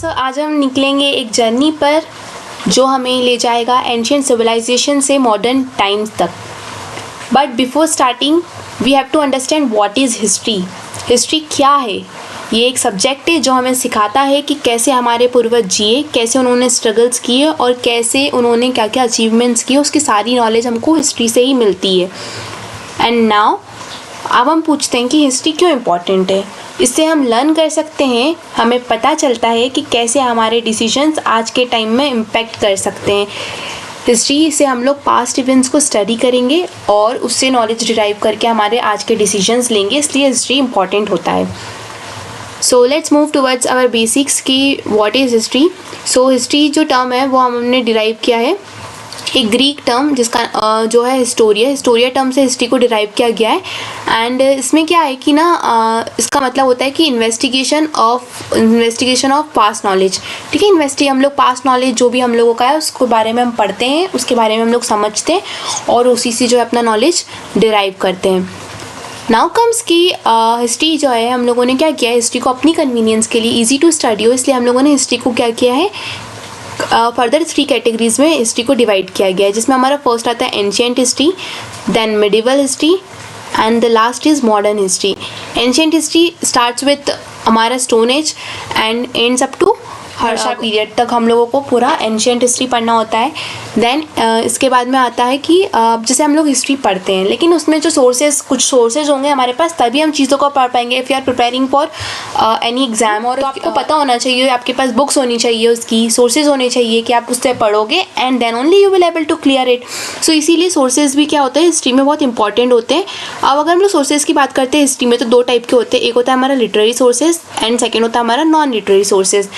सो आज हम निकलेंगे एक जर्नी पर जो हमें ले जाएगा एंशियंट सिविलाइजेशन से मॉडर्न टाइम्स तक। But before starting we have to understand what is history. History क्या है? ये एक सब्जेक्ट है जो हमें सिखाता है कि कैसे हमारे पूर्वज जिए, कैसे उन्होंने स्ट्रगल्स किए और कैसे उन्होंने क्या क्या अचीवमेंट्स किए। उसकी सारी नॉलेज हमको हिस्ट्री से ही मिलती है। एंड नाउ अब हम पूछते हैं कि हिस्ट्री क्यों इम्पॉर्टेंट है। इससे हम लर्न कर सकते हैं, हमें पता चलता है कि कैसे हमारे डिसीजंस आज के टाइम में इम्पैक्ट कर सकते हैं। हिस्ट्री से हम लोग पास्ट इवेंट्स को स्टडी करेंगे और उससे नॉलेज डिराइव करके हमारे आज के डिसीजंस लेंगे, इसलिए हिस्ट्री इम्पॉर्टेंट होता है। So let's move towards our basics कि what is history. So history जो टर्म है वो हमने डिराइव किया है एक ग्रीक टर्म जिसका जो है हिस्टोरिया टर्म से हिस्ट्री को डिराइव किया गया है। एंड इसमें क्या है कि इसका मतलब होता है कि इन्वेस्टिगेशन ऑफ पास्ट नॉलेज। ठीक है, हम लोग पास्ट नॉलेज जो भी हम लोगों का है उसके बारे में हम पढ़ते हैं, उसके बारे में हम लोग समझते हैं और उसी से जो है अपना नॉलेज डिराइव करते हैं। नाउ कम्स की हिस्ट्री जो है हम लोगों ने क्या किया है, हिस्ट्री को अपनी कन्वीनियंस के लिए ईजी टू स्टडी हो इसलिए हम लोगों ने हिस्ट्री को क्या किया है फर्दर 3 कैटेगरीज में हिस्ट्री को डिवाइड किया गया है, जिसमें हमारा फर्स्ट आता है ancient history, then medieval history and the last is modern history. Ancient history starts with हमारा stone age and ends up to Harsha period तक हम लोगों को पूरा एंशिएंट हिस्ट्री पढ़ना होता है। देन इसके बाद में आता है कि जैसे हम लोग हिस्ट्री पढ़ते हैं लेकिन उसमें जो कुछ सोर्सेज होंगे हमारे पास तभी हम चीज़ों को पढ़ पाएंगे। If you are preparing for any exam और तो आपको पता होना चाहिए, आपके पास बुक्स होनी चाहिए, उसकी सोर्सेज होने चाहिए कि आप उससे पढ़ोगे and then only you will able to clear it. So इसीलिए सोर्सेज भी क्या होते हैं हिस्ट्री में बहुत इंपॉर्टेंट होते हैं। अब अगर हम लोग सोर्सेज की बात करते हैं हिस्ट्री में तो 2 टाइप के होते हैं, एक होता है हमारा लिटरेरी सोर्सेज एंड सेकेंड होता है हमारा non literary sources.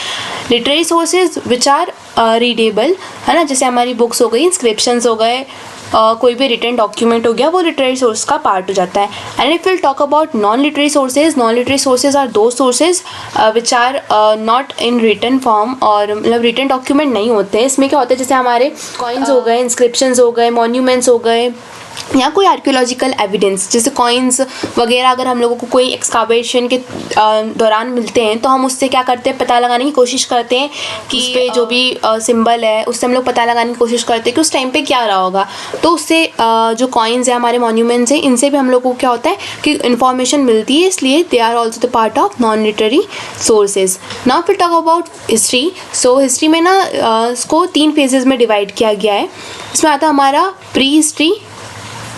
Literary sources which are readable है ना, जैसे हमारी बुक्स हो गई, इंस्क्रिप्शंस हो गए, कोई भी रिटन डॉक्यूमेंट हो गया, वो लिटरेरी सोर्स का पार्ट हो जाता है। And if will talk about non literary sources are दो sources which are not in written form और मतलब रिटन डॉक्यूमेंट नहीं होते हैं। इसमें क्या होता है जैसे हमारे कॉइन्स हो गए, इंस्क्रिप्शंस हो गए, मॉन्यूमेंट्स हो गए या कोई आर्कियोलॉजिकल एविडेंस जैसे कॉइन्स वगैरह अगर हम लोगों को कोई एक्सकावेशन के दौरान मिलते हैं तो हम उससे क्या करते हैं, पता लगाने की कोशिश करते हैं कि उस पे जो भी सिंबल है उससे हम लोग पता लगाने की कोशिश करते हैं कि उस टाइम पे क्या रहा होगा। तो उससे जो कॉइन्स है, हमारे मॉन्यूमेंट्स हैं, इनसे भी हम लोगों को क्या होता है कि इन्फॉर्मेशन मिलती है, इसलिए they are also the part of non literary sources. Now फिर talk about history. So history में इसको 3 फेजेस में डिवाइड किया गया है। इसमें आता है हमारा prehistory,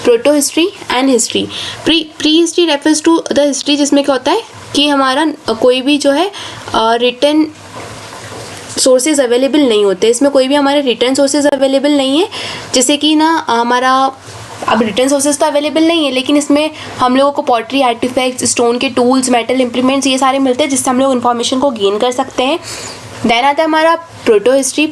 proto history and history. Prehistory refers to the history जिसमें क्या होता है कि हमारा कोई भी जो है रिटन सोर्सेज अवेलेबल नहीं होते, इसमें कोई भी हमारे रिटर्न सोर्सेज अवेलेबल नहीं है। जैसे कि हमारा अब रिटर्न सोर्सेज तो अवेलेबल नहीं है लेकिन इसमें हम लोगों को पॉटरी आर्टिफैक्ट्स, स्टोन के टूल्स, मेटल इम्प्लीमेंट्स ये सारे मिलते हैं जिससे हम लोग इन्फॉर्मेशन को गेन कर सकते हैं। देन आता है हमारा proto history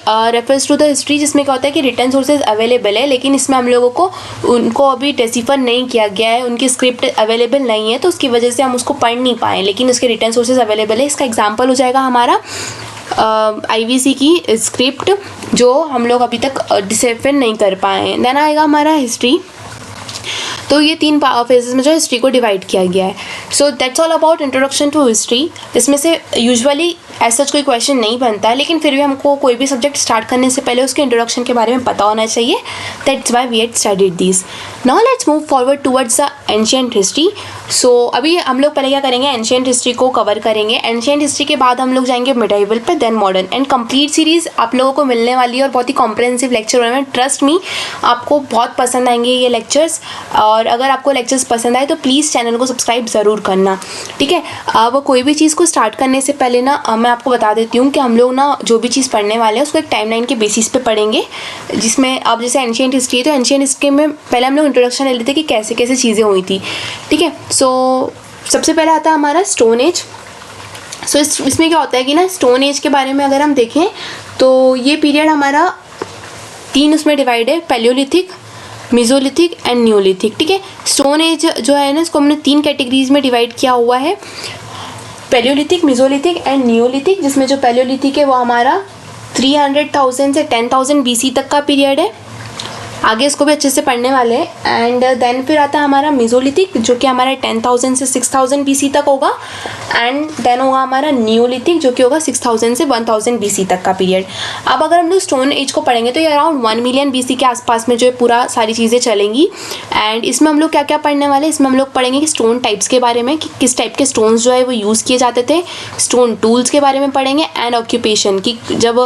refers to the history जिसमें क्या होता है कि रिटर्न सोर्सेज अवेलेबल है लेकिन इसमें हम लोगों को उनको अभी डेसिफर नहीं किया गया है, उनकी स्क्रिप्ट अवेलेबल नहीं है तो उसकी वजह से हम उसको पढ़ नहीं पाए, लेकिन उसके रिटर्न सोर्सेज अवेलेबल है। इसका एग्जाम्पल हो जाएगा हमारा IVC की स्क्रिप्ट जो हम लोग अभी तक डिसेफर नहीं कर पाए हैं। देन आएगा हमारा हिस्ट्री। तो ये 3 फेजेस में जो हिस्ट्री को डिवाइड किया गया है। So that's all about introduction to history. इसमें से यूजुअली ऐसा कोई क्वेश्चन नहीं बनता है लेकिन फिर भी हमको कोई भी सब्जेक्ट स्टार्ट करने से पहले उसके इंट्रोडक्शन के बारे में पता होना चाहिए। That's why we had studied this. Now let's move forward towards the ancient history. So अभी हम लोग पहले क्या करेंगे, एंशिएंट हिस्ट्री को कवर करेंगे। एंशिएंट हिस्ट्री के बाद हम लोग जाएंगे मिडाइवल पे, then modern and complete series आप लोगों को मिलने वाली है और बहुत ही कॉम्प्रहेंसिव लेक्चर होने में। ट्रस्ट मी आपको बहुत पसंद आएंगे ये लेक्चर्स और अगर आपको लेक्चर्स पसंद आए तो प्लीज़ चैनल को सब्सक्राइब ज़रूर करना, ठीक है। अब कोई भी चीज़ को स्टार्ट करने से पहले मैं आपको बता देती हूँ कि हम लोग जो भी चीज़ पढ़ने वाले हैं उसको एक टाइमलाइन के बेसिस पे पढ़ेंगे, जिसमें अब जैसे एंशिएंट हिस्ट्री है तो एंशिएंट हिस्ट्री में पहले हम लोग इंट्रोडक्शन ले लेते कि कैसे कैसे चीज़ें हुई थी, ठीक है। सो सबसे पहले आता है हमारा स्टोन एज। सो इसमें क्या होता है कि स्टोन एज के बारे में अगर हम देखें तो ये पीरियड हमारा 3 उसमें डिवाइड है, पैलियोलिथिक, मेसोलिथिक एंड न्यूलिथिक, ठीक है। स्टोन एज जो है इसको हमने 3 कैटेगरीज में डिवाइड किया हुआ है, पैलियोलिथिक, मेसोलिथिक एंड न्यूलिथिक, जिसमें जो पैलियोलिथिक है वो हमारा 300,000 से 10,000 BC तक का पीरियड है आगे इसको भी अच्छे से पढ़ने वाले हैं। एंड देन फिर आता है हमारा मेसोलिथिक, जो कि हमारा 10,000 से 6,000 BC तक होगा। एंड देन होगा हमारा नियोलिथिक, जो कि होगा 6,000 से 1,000 BC तक का पीरियड। अब अगर हम लोग स्टोन एज को पढ़ेंगे तो ये अराउंड 1 मिलियन BC के आसपास में जो है पूरा सारी चीज़ें चलेंगी। एंड इसमें हम लोग क्या क्या पढ़ने वाले हैं, इसमें हम लोग पढ़ेंगे कि स्टोन टाइप्स के बारे में, कि किस टाइप के स्टोन्स जो है वो यूज़ किए जाते थे, स्टोन टूल्स के बारे में पढ़ेंगे, एंड ऑक्यूपेशन की जब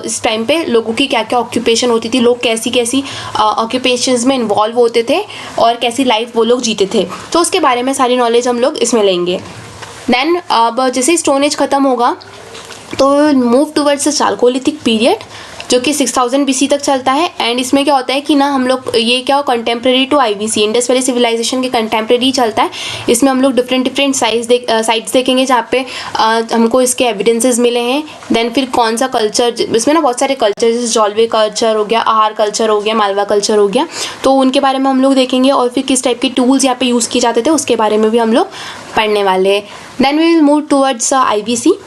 इस टाइम पे लोगों की क्या क्या ऑक्यूपेशन होती थी, लोग कैसी कैसी ऑक्यूपेशंस में इन्वॉल्व होते थे और कैसी लाइफ वो लोग जीते थे, तो उसके बारे में सारी नॉलेज हम लोग इसमें लेंगे। देन अब जैसे ही स्टोन एज ख़त्म होगा तो move towards the chalcolithic period, जो कि 6,000 BC तक चलता है। एंड इसमें क्या होता है कि ना हम लोग ये क्या contemporary to IBC, Indus valley civilization के कंटेम्प्रेरी चलता है। इसमें हम लोग डिफरेंट साइट्स देखेंगे जहाँ पे हमको इसके एविडेंसेस मिले हैं। देन फिर कौन सा कल्चर, इसमें ना बहुत सारे कल्चर, जैसे जॉलवे कल्चर हो गया, आहार कल्चर हो गया, मालवा कल्चर हो गया, तो उनके बारे में हम लोग देखेंगे। और फिर किस टाइप के टूल्स यहाँ पे यूज़ किए जाते थे उसके बारे में भी हम लोग पढ़ने वाले हैं। Then we will move towards IBC।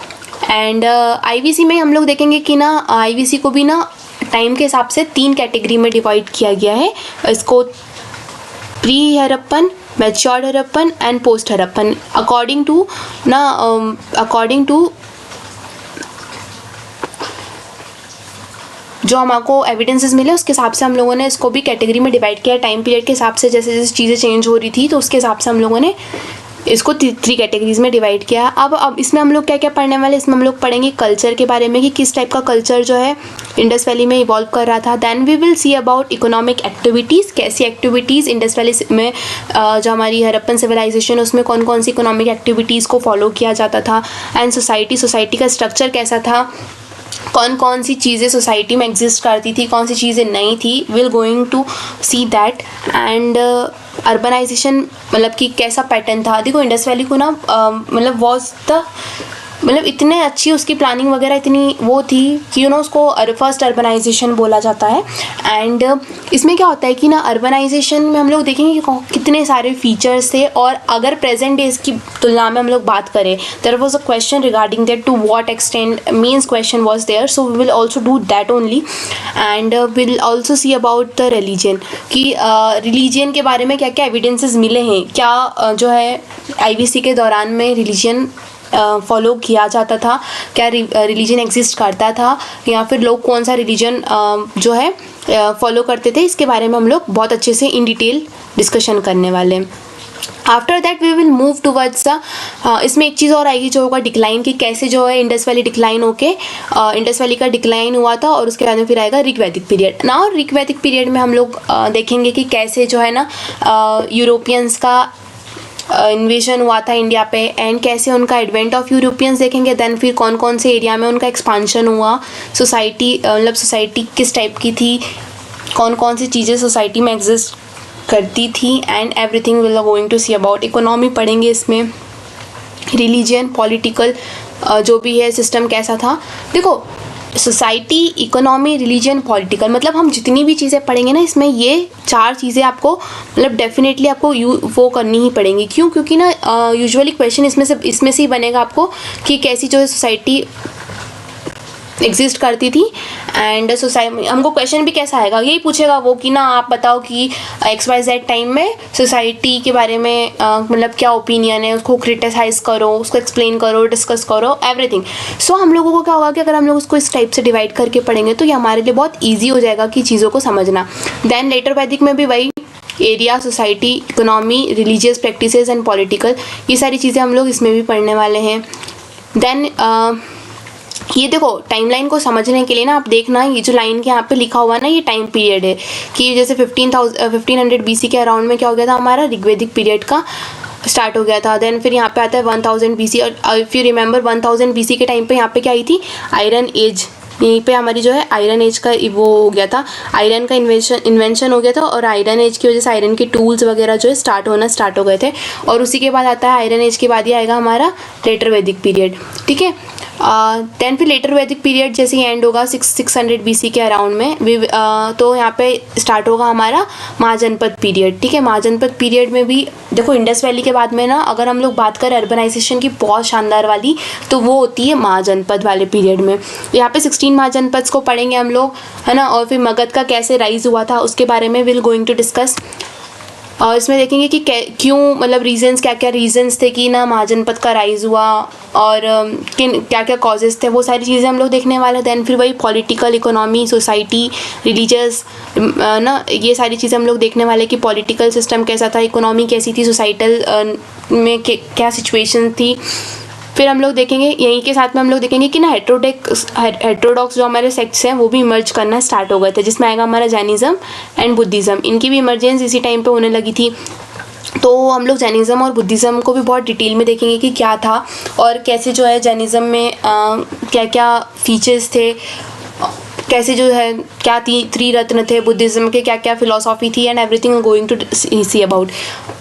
And IBC में हम लोग देखेंगे कि ना IBC को भी ना टाइम के हिसाब से 3 कैटेगरी में डिवाइड किया गया है। इसको pre Harappan, matured Harappan and post Harappan, according to जो हमको एविडेंसेस मिले उसके हिसाब से हम लोगों ने इसको भी कैटेगरी में डिवाइड किया। टाइम पीरियड के हिसाब से जैसे जैसे चीज़ें चेंज हो रही थी तो उसके हिसाब से हम लोगों ने इसको 3 कैटेगरीज में डिवाइड किया। अब इसमें हम लोग क्या क्या पढ़ने वाले, इसमें हम लोग पढ़ेंगे कल्चर के बारे में कि किस टाइप का कल्चर जो है इंडस वैली में इवॉल्व कर रहा था। Then we will see about economic activities, कैसी एक्टिविटीज़ इंडस वैली में जो हमारी हड़प्पन सिविलाइजेशन उसमें कौन कौन सी इकोनॉमिक एक्टिविटीज़ को फॉलो किया जाता था। एंड सोसाइटी का स्ट्रक्चर कैसा था, कौन कौन सी चीज़ें सोसाइटी में एग्जिस्ट करती थी, कौन सी चीज़ें नहीं थी, will going to see that. And urbanization मतलब कि कैसा पैटर्न था। देखो इंडस वैली को ना मतलब वॉज द मतलब इतने अच्छी उसकी प्लानिंग वगैरह इतनी वो थी कि उसको फर्स्ट अर्बनाइजेशन बोला जाता है। एंड इसमें क्या होता है कि ना अर्बनाइजेशन में हम लोग देखेंगे कि कितने सारे फीचर्स थे। और अगर प्रेजेंट डेज की तुलना में हम लोग बात करें, there was a question regarding that to what extent means question was there, so we will also do that only. And will also see about the religion, कि रिलीजन के बारे में क्या क्या एविडेंसेस मिले हैं, क्या जो है IBC के दौरान में रिलीजन फॉलो किया जाता था, क्या रिलीजन एग्जिस्ट करता था, या फिर लोग कौन सा रिलीजन जो है फॉलो करते थे, इसके बारे में हम लोग बहुत अच्छे से इन डिटेल डिस्कशन करने वाले हैं। After that we will move towards इसमें एक चीज़ और आएगी जो होगा डिक्लाइन, की कैसे जो है इंडस वैली डिक्लाइन होके इंडस वैली का डिक्लाइन हुआ था। और उसके बाद में फिर आएगा ऋग्वैदिक पीरियड ना। और ऋग्वैदिक पीरियड में हम लोग देखेंगे कि कैसे जो है ना यूरोपियंस का इन्वेजन हुआ था इंडिया पे, एंड कैसे उनका एडवेंट ऑफ यूरोपियंस देखेंगे। देन फिर कौन कौन से एरिया में उनका एक्सपांशन हुआ, सोसाइटी मतलब सोसाइटी किस टाइप की थी, कौन कौन सी चीज़ें सोसाइटी में एग्जिस्ट करती थी, and everything will going to see about. Economy पढ़ेंगे इसमें, रिलीजन, पॉलिटिकल जो भी है सिस्टम कैसा था। देखो सोसाइटी, इकोनॉमी, रिलीजन, पॉलिटिकल, मतलब हम जितनी भी चीज़ें पढ़ेंगे ना इसमें ये 4 चीज़ें आपको मतलब डेफिनेटली आपको वो करनी ही पड़ेंगी। क्यों? क्योंकि ना यूजुअली क्वेश्चन इसमें से ही बनेगा आपको कि कैसी जो है सोसाइटी एग्जिस्ट करती थी। एंड सोसाइटी हमको क्वेश्चन भी कैसा आएगा, यही पूछेगा वो कि ना आप बताओ कि XYZ टाइम में सोसाइटी के बारे में मतलब क्या ओपिनियन है, उसको क्रिटिसाइज़ करो, उसको एक्सप्लेन करो, डिस्कस करो, एवरीथिंग। सो हम लोगों को क्या होगा कि अगर हम लोग उसको इस टाइप से डिवाइड करके पढ़ेंगे तो ये हमारे लिए बहुत ईजी हो जाएगा कि चीज़ों को समझना। देन लेटर वैदिक में भी वही area, society, economy, religious practices and political, ये सारी चीज़ें हम लोग इसमें भी पढ़ने वाले हैं। देन ये देखो टाइमलाइन को समझने के लिए ना आप देखना, ये जो लाइन के यहाँ पे लिखा हुआ है ना, ये टाइम पीरियड है कि जैसे 1500 BC के अराउंड में क्या हो गया था, हमारा ऋग्वैदिक पीरियड का स्टार्ट हो गया था। देन फिर यहाँ पे आता है 1000 BC, और इफ़ यू रिमेंबर 1000 BC के टाइम पे यहाँ पे क्या आई थी, आयरन एज। यहीं पे हमारी जो है आयरन एज का वो हो गया था, आयरन का इन्वेंशन हो गया था, और आयरन एज की वजह से आयरन के टूल्स वगैरह जो है स्टार्ट हो गए थे। और उसी के बाद आता है आयरन एज के बाद ही आएगा हमारा लेटर वैदिक पीरियड। ठीक है, देन फिर लेटर वैदिक पीरियड जैसे ही एंड होगा 600 BC के अराउंड में तो यहाँ पे स्टार्ट होगा हमारा महाजनपद पीरियड। ठीक है, महाजनपद पीरियड में भी देखो इंडस वैली के बाद में ना अगर हम लोग बात करें अर्बनाइजेशन की बहुत शानदार वाली, तो वो होती है महाजनपद वाले पीरियड में। यहाँ पे 16 महाजनपद को पढ़ेंगे हम लोग, है ना। और फिर मगध का कैसे राइज हुआ था उसके बारे में विल गोइंग टू डिस्कस। और इसमें देखेंगे कि क्यों, मतलब रीजंस, क्या क्या रीजंस थे कि ना महाजनपद का राइज हुआ और किन क्या क्या कॉजेज़ थे, वो सारी चीज़ें हम लोग देखने वाले हैं। दैन फिर वही पॉलिटिकल, इकोनॉमी, सोसाइटी, रिलीजियस ना, ये सारी चीज़ें हम लोग देखने वाले कि पॉलिटिकल सिस्टम कैसा था, इकोनॉमी कैसी थी, सोसाइटल में क्या सिचुएशन थी। फिर हम लोग देखेंगे यहीं के साथ में हम लोग देखेंगे कि ना हेट्रोडॉक्स जो हमारे सेक्ट्स हैं वो भी इमर्ज करना स्टार्ट हो गए थे, जिसमें आएगा हमारा जैनिज़्म एंड बुद्धिज़्म। इनकी भी इमरजेंस इसी टाइम पे होने लगी थी। तो हम लोग जैनिज़्म और बुद्धिज़्म को भी बहुत डिटेल में देखेंगे कि क्या था और कैसे जो है जैनिज़्म में क्या क्या फीचर्स थे, कैसे जो है क्या त्रिरत्न थे, बुद्धिज़्म के क्या क्या फिलॉसफी थी and everything going to see about.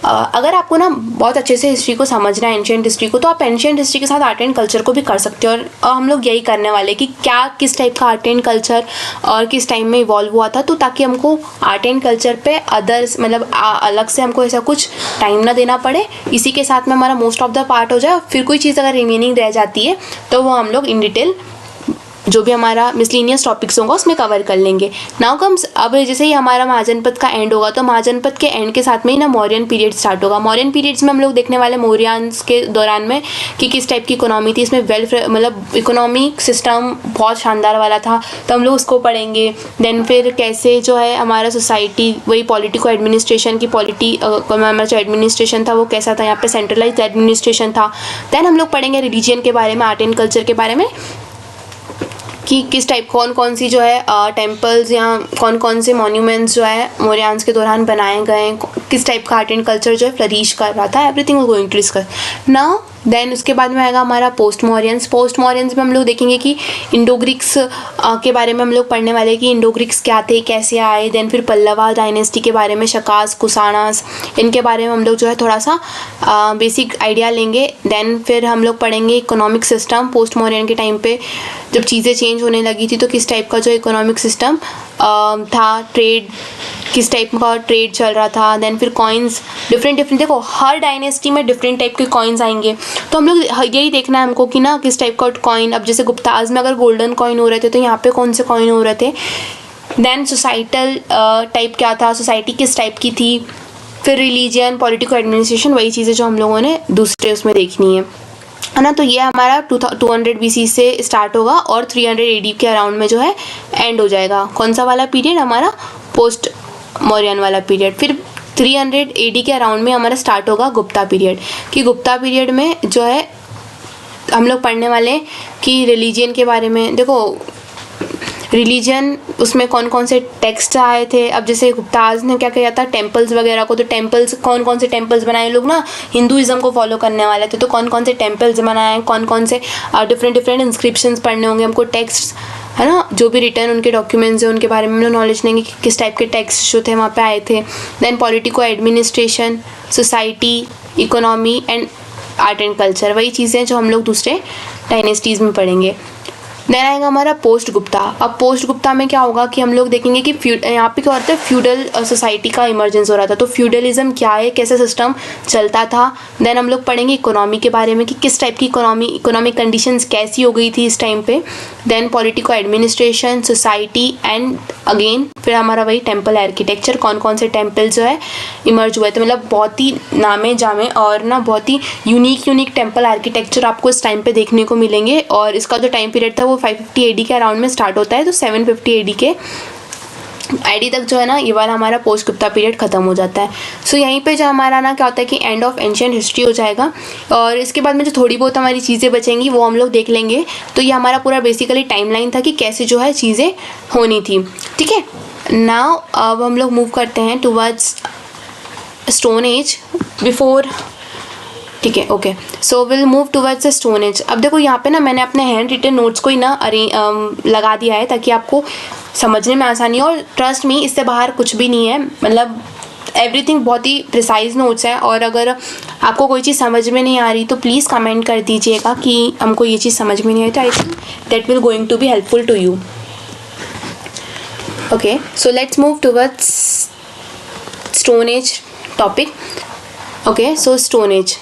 अगर आपको ना बहुत अच्छे से हिस्ट्री को समझना है, एंशिएंट हिस्ट्री को, तो आप एंशिएंट हिस्ट्री के साथ आर्ट एंड कल्चर को भी कर सकते हो। और हम लोग यही करने वाले कि क्या किस टाइप का आर्ट एंड कल्चर और किस टाइम में इवॉल्व हुआ था, तो ताकि हमको आर्ट एंड कल्चर पे अदर्स मतलब अलग से हमको ऐसा कुछ टाइम ना देना पड़े, इसी के साथ में हमारा मोस्ट ऑफ द पार्ट हो जाए। फिर कोई चीज़ अगर रिमेनिंग रह जाती है तो वो हम लोग इन डिटेल जो भी हमारा मिसलिनियस टॉपिक्स होगा उसमें कवर कर लेंगे। नाउ कम्स, अब जैसे ही हमारा महाजनपद का एंड होगा तो महाजनपद के एंड के साथ में ही ना मौर्यन पीरियड स्टार्ट होगा। मौर्यन पीरियड्स में हम लोग देखने वाले मौर्यंस के दौरान में कि किस टाइप की इकोनॉमी थी, इसमें मतलब इकोनॉमिक सिस्टम बहुत शानदार वाला था, तो हम लोग उसको पढ़ेंगे। देन फिर कैसे जो है हमारा सोसाइटी, वही पॉलिटिको एडमिनिस्ट्रेशन की हमारा जो एडमिनिस्ट्रेशन था वो कैसा था, यहाँ पे सेंट्रलाइज एडमिनिस्ट्रेशन था। देन हम लोग पढ़ेंगे रिलीजियन के बारे में, आर्ट एंड कल्चर के बारे में कि किस टाइप कौन कौन सी जो है टेम्पल्स या कौन कौन से मॉन्यूमेंट्स जो है मौर्यान्स के दौरान बनाए गए, किस टाइप का आर्ट एंड कल्चर जो है फ्लरिश कर रहा था, everything going to discuss now. Then उसके बाद में आएगा हमारा पोस्ट मॉर्यंस में हम लोग देखेंगे कि इंडो ग्रीक्स के बारे में हम लोग पढ़ने वाले कि इंडो ग्रीक्स क्या थे, कैसे आए। देन फिर पल्लवा डायनेस्टी के बारे में, शकास, कुषाणास, इनके बारे में हम लोग जो है थोड़ा सा बेसिक आइडिया लेंगे। देन फिर हम लोग पढ़ेंगे इकोनॉमिक सिस्टम। पोस्ट मॉर्यन के टाइम पे जब चीज़ें चेंज होने लगी थी तो किस टाइप का जो इकोनॉमिक सिस्टम था, ट्रेड किस टाइप का ट्रेड चल रहा था। देन फिर कॉइन्स डिफरेंट देखो हर डायनेस्टी में डिफरेंट टाइप के कॉइन्स आएंगे, तो हम लोग यही देखना है हमको कि ना किस टाइप का कॉइन, अब जैसे गुप्ताज में अगर गोल्डन कॉइन हो रहे थे तो यहाँ पे कौन से कॉइन हो रहे थे। देन सोसाइटल टाइप क्या था, सोसाइटी किस टाइप की थी। फिर रिलीजियन, पॉलिटिकल एडमिनिस्ट्रेशन, वही चीज़ें जो हम लोगों ने दूसरे उसमें देखनी है ना। तो ये हमारा 200 BC से स्टार्ट होगा और 300 AD के अराउंड में जो है एंड हो जाएगा। कौन सा वाला पीरियड, हमारा पोस्ट मौर्यन वाला पीरियड। फिर 300 AD के अराउंड में हमारा स्टार्ट होगा गुप्ता पीरियड, कि गुप्ता पीरियड में जो है हम लोग पढ़ने वाले कि रिलीजियन के बारे में। देखो रिलीजन उसमें कौन कौन से टेक्स्ट आए थे। अब जैसे गुप्ताज ने क्या किया था, टेम्पल्स वगैरह को, तो टेम्पल्स कौन कौन से टेम्पल्स बनाए, लोग ना हिंदुइज्म को फॉलो करने वाले थे, तो कौन कौन से टेम्पल्स बनाए, कौन कौन से डिफरेंट इंस्क्रिप्शंस पढ़ने होंगे हमको, टेक्स्ट है ना, जो भी रिटर्न उनके डॉक्यूमेंट्स हैं उनके बारे में हम लोग नॉलेज लेंगे कि किस टाइप के टेक्स्ट जो थे वहाँ पे आए थे। Then politico administration, society, economy and art and culture, वही चीज़ें जो हम लोग दूसरे डायनेस्टीज़ में पढ़ेंगे। देन आएगा हमारा पोस्ट गुप्ता। अब पोस्ट गुप्ता में क्या होगा कि हम लोग देखेंगे कि यहाँ पे क्या होता है, फ्यूडल सोसाइटी का इमर्जेंस हो रहा था, तो फ्यूडलिज्म क्या है, कैसे सिस्टम चलता था। देन हम लोग पढ़ेंगे इकोनॉमी के बारे में कि किस टाइप की इकोनॉमिक कंडीशंस कैसी हो गई थी इस टाइम पे। Then politico administration, society and again फिर हमारा वही टेम्पल आर्किटेक्चर, कौन कौन से टेम्पल जो है इमर्ज हुए थे, मतलब बहुत ही नामे जामे और ना बहुत ही यूनिक टेम्पल आर्किटेक्चर आपको इस टाइम पे देखने को मिलेंगे। और इसका जो टाइम पीरियड था वो 550 AD के अराउंड में स्टार्ट होता है, तो 750 AD के AD तक जो है ना ये वाला हमारा पोस्ट गुप्ता पीरियड ख़त्म हो जाता है। सो यहीं पे जो हमारा ना क्या होता है कि एंड ऑफ एंशिएंट हिस्ट्री हो जाएगा। और इसके बाद में जो थोड़ी बहुत हमारी चीज़ें बचेंगी वो हम लोग देख लेंगे। तो ये हमारा पूरा बेसिकली टाइमलाइन था कि कैसे जो है चीज़ें होनी थी, ठीक है। नाउ अब हम लोग मूव करते हैं टुवर्ड्स स्टोन एज बिफोर, ठीक है, okay. So will move towards the stone age. अब देखो यहाँ पे ना मैंने अपने हैंड रिटन नोट्स को ही ना लगा दिया है ताकि आपको समझने में आसानी हो। और ट्रस्ट मी, इससे बाहर कुछ भी नहीं है, मतलब एवरीथिंग बहुत ही प्रिसाइज नोट्स है, और अगर आपको कोई चीज़ समझ में नहीं आ रही तो प्लीज़ कमेंट कर दीजिएगा कि हमको ये चीज़ समझ में नहीं आई, तो I think that will going to be helpful to you. Okay, so let's move towards Stone Age topic. Okay, so Stone Age.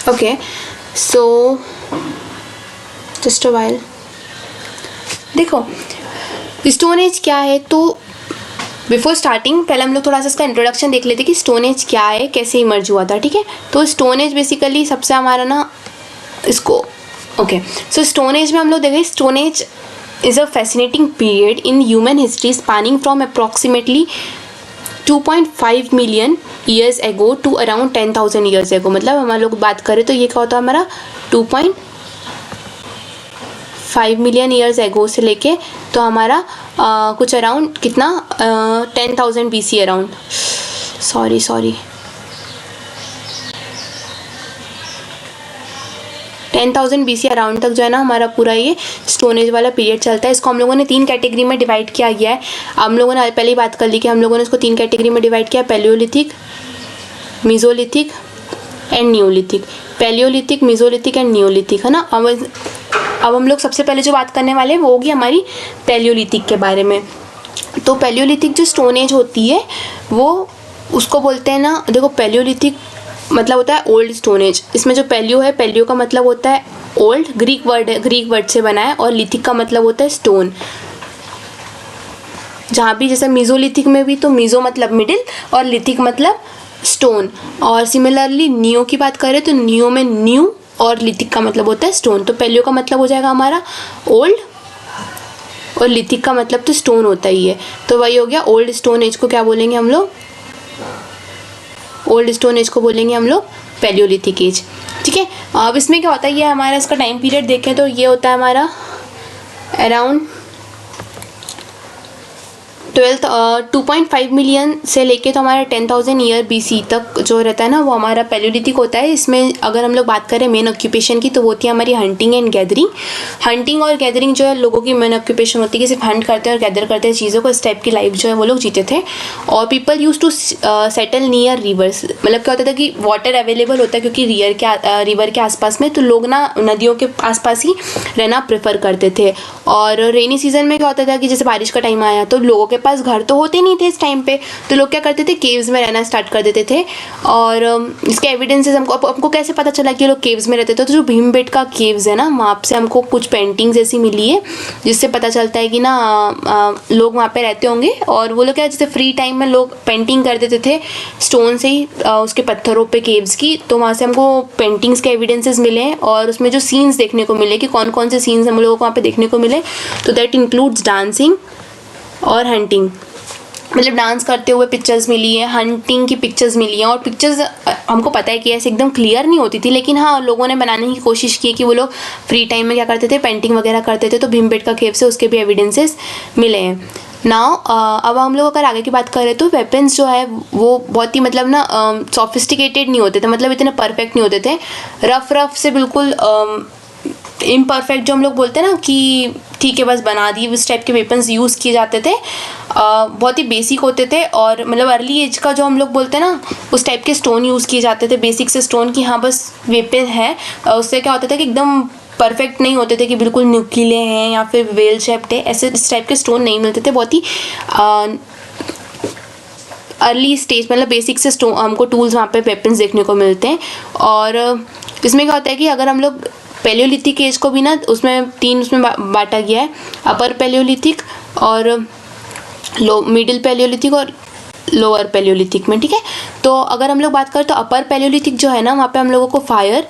Okay, so just a while. देखो स्टोन एज क्या है, तो बिफोर स्टार्टिंग पहले हम लोग थोड़ा सा इसका इंट्रोडक्शन देख लेते कि स्टोन एज क्या है, कैसे इमर्ज हुआ था. ठीक है, तो स्टोन एज बेसिकली सबसे हमारा ना इसको ओके सो स्टोन एज में हम लोग देखें, stone age is a fascinating period in human history spanning from approximately 2.5 million years ago to around 10,000 years ago. मतलब हम लोग बात करें तो ये क्या होता है हमारा 2.5 मिलियन ईयर्स एगो से लेके तो हमारा कुछ अराउंड कितना 10,000 BC around, sorry 10,000 BC around तक जो है ना हमारा पूरा ये स्टोन एज वाला पीरियड चलता है. इसको हम लोगों ने 3 कैटेगरी में डिवाइड किया गया है. हम लोगों ने पहले ही बात कर ली कि हम लोगों ने इसको 3 कैटेगरी में डिवाइड किया, Palaeolithic, mesolithic and Neolithic. Palaeolithic, mesolithic and Neolithic, है ना. अब हम लोग सबसे पहले जो बात करने वाले हैं वो होगी हमारी पैलियोलिथिक के बारे में. तो पैलियोलिथिक जो स्टोन एज होती है वो उसको बोलते हैं ना, देखो पैलियोलिथिक मतलब होता है ओल्ड स्टोन एज. इसमें जो पैलियो है, पैलियो का मतलब होता है ओल्ड, ग्रीक वर्ड से बना है, और लिथिक का मतलब होता है स्टोन. जहाँ भी जैसे मीजोलिथिक में भी तो मीजो मतलब मिडिल और लिथिक मतलब स्टोन, और सिमिलरली नियो की बात करें तो नियो में न्यू और लिथिक का मतलब होता है स्टोन. तो पैलियो का मतलब हो जाएगा हमारा ओल्ड और लिथिक का मतलब तो स्टोन होता ही है. तो वही हो गया ओल्ड स्टोन एज को क्या बोलेंगे हम लोग, ओल्ड स्टोन एज को बोलेंगे हम लोग पैलियोलिथिक एज. ठीक है, अब इसमें क्या होता है, ये हमारा इसका टाइम पीरियड देखें तो ये होता है हमारा अराउंड 2.5 मिलियन से लेके तो हमारा 10,000 ईयर BC तक जो रहता है ना वो हमारा पैलियोलिथिक होता है. इसमें अगर हम लोग बात करें मेन ऑक्यूपेशन की तो वो होती है हमारी हंटिंग एंड गैदरिंग. हंटिंग और गैदरिंग जो है लोगों की मेन ऑक्यूपेशन होती है कि सिर्फ हंट करते हैं और गैदर करते हैं चीज़ों को. इस टाइप की लाइफ जो है वो लोग जीते थे. और people use to settle near rivers. मतलब क्या होता था कि वाटर अवेलेबल होता है क्योंकि रिवर के आसपास में, तो लोग ना नदियों के आसपास ही रहना प्रेफर करते थे. और रेनी सीजन में क्या होता था कि जैसे बारिश का टाइम आया तो लोगों के पास घर तो होते नहीं थे इस टाइम पे, तो लोग क्या करते थे केव्स में रहना स्टार्ट कर देते थे. और इसके एविडेंसेस हमको कैसे पता चला कि लोग केव्स में रहते थे, तो जो भीमबेटका केव्स है ना वहाँ से हमको कुछ पेंटिंग्स ऐसी मिली है जिससे पता चलता है कि ना लोग वहाँ पे रहते होंगे. और वो लोग क्या जैसे फ्री टाइम में लोग पेंटिंग कर देते थे स्टोन से ही उसके पत्थरों पे केव्स की, तो वहाँ से हमको पेंटिंग्स के एविडेंसेस मिले हैं. और उसमें जो सीन्स देखने को मिले कि कौन कौन से सीन्स हम लोगों को वहाँ पे देखने को मिले, तो दैट इंक्लूड्स डांसिंग और हंटिंग. मतलब डांस करते हुए पिक्चर्स मिली है, हंटिंग की पिक्चर्स मिली हैं. और पिक्चर्स हमको पता है कि ऐसे एकदम क्लियर नहीं होती थी, लेकिन हाँ लोगों ने बनाने की कोशिश की कि वो लोग फ्री टाइम में क्या करते थे, पेंटिंग वगैरह करते थे. तो भीमबेटका केव से उसके भी एविडेंसेस मिले हैं. नाउ अब हम लोग अगर आगे की बात करें तो वेपन्स जो है वो बहुत ही मतलब ना सॉफिस्टिकेटेड नहीं होते थे, मतलब इतने परफेक्ट नहीं होते थे. रफ से बिल्कुल इम्परफेक्ट जो हम लोग बोलते हैं ना कि ठीक है बस बना दिए, उस टाइप के वेपन्स यूज़ किए जाते थे. बहुत ही बेसिक होते थे. और मतलब अर्ली एज का जो हम लोग बोलते हैं ना उस टाइप के स्टोन यूज़ किए जाते थे, बेसिक से स्टोन की हाँ बस वेपन है. उससे क्या होता था कि एकदम परफेक्ट नहीं होते थे कि बिल्कुल न्यूक्लियर हैं या फिर वेल शेप्ड है, ऐसे इस टाइप के स्टोन नहीं मिलते थे. बहुत ही अर्ली स्टेज मतलब बेसिक से स्टोन हमको टूल्स वहाँ पे वेपन्स देखने को मिलते हैं. और इसमें क्या होता है कि अगर हम लोग पैलियोलिथिक एज को भी ना उसमें 3 उसमें बांटा गया है, अपर पैलियोलिथिक और मिडिल पैलियोलिथिक और लोअर पैलियोलिथिक में. ठीक है, तो अगर हम लोग बात करें तो अपर पैलियोलिथिक जो है ना वहाँ पे हम लोगों को फायर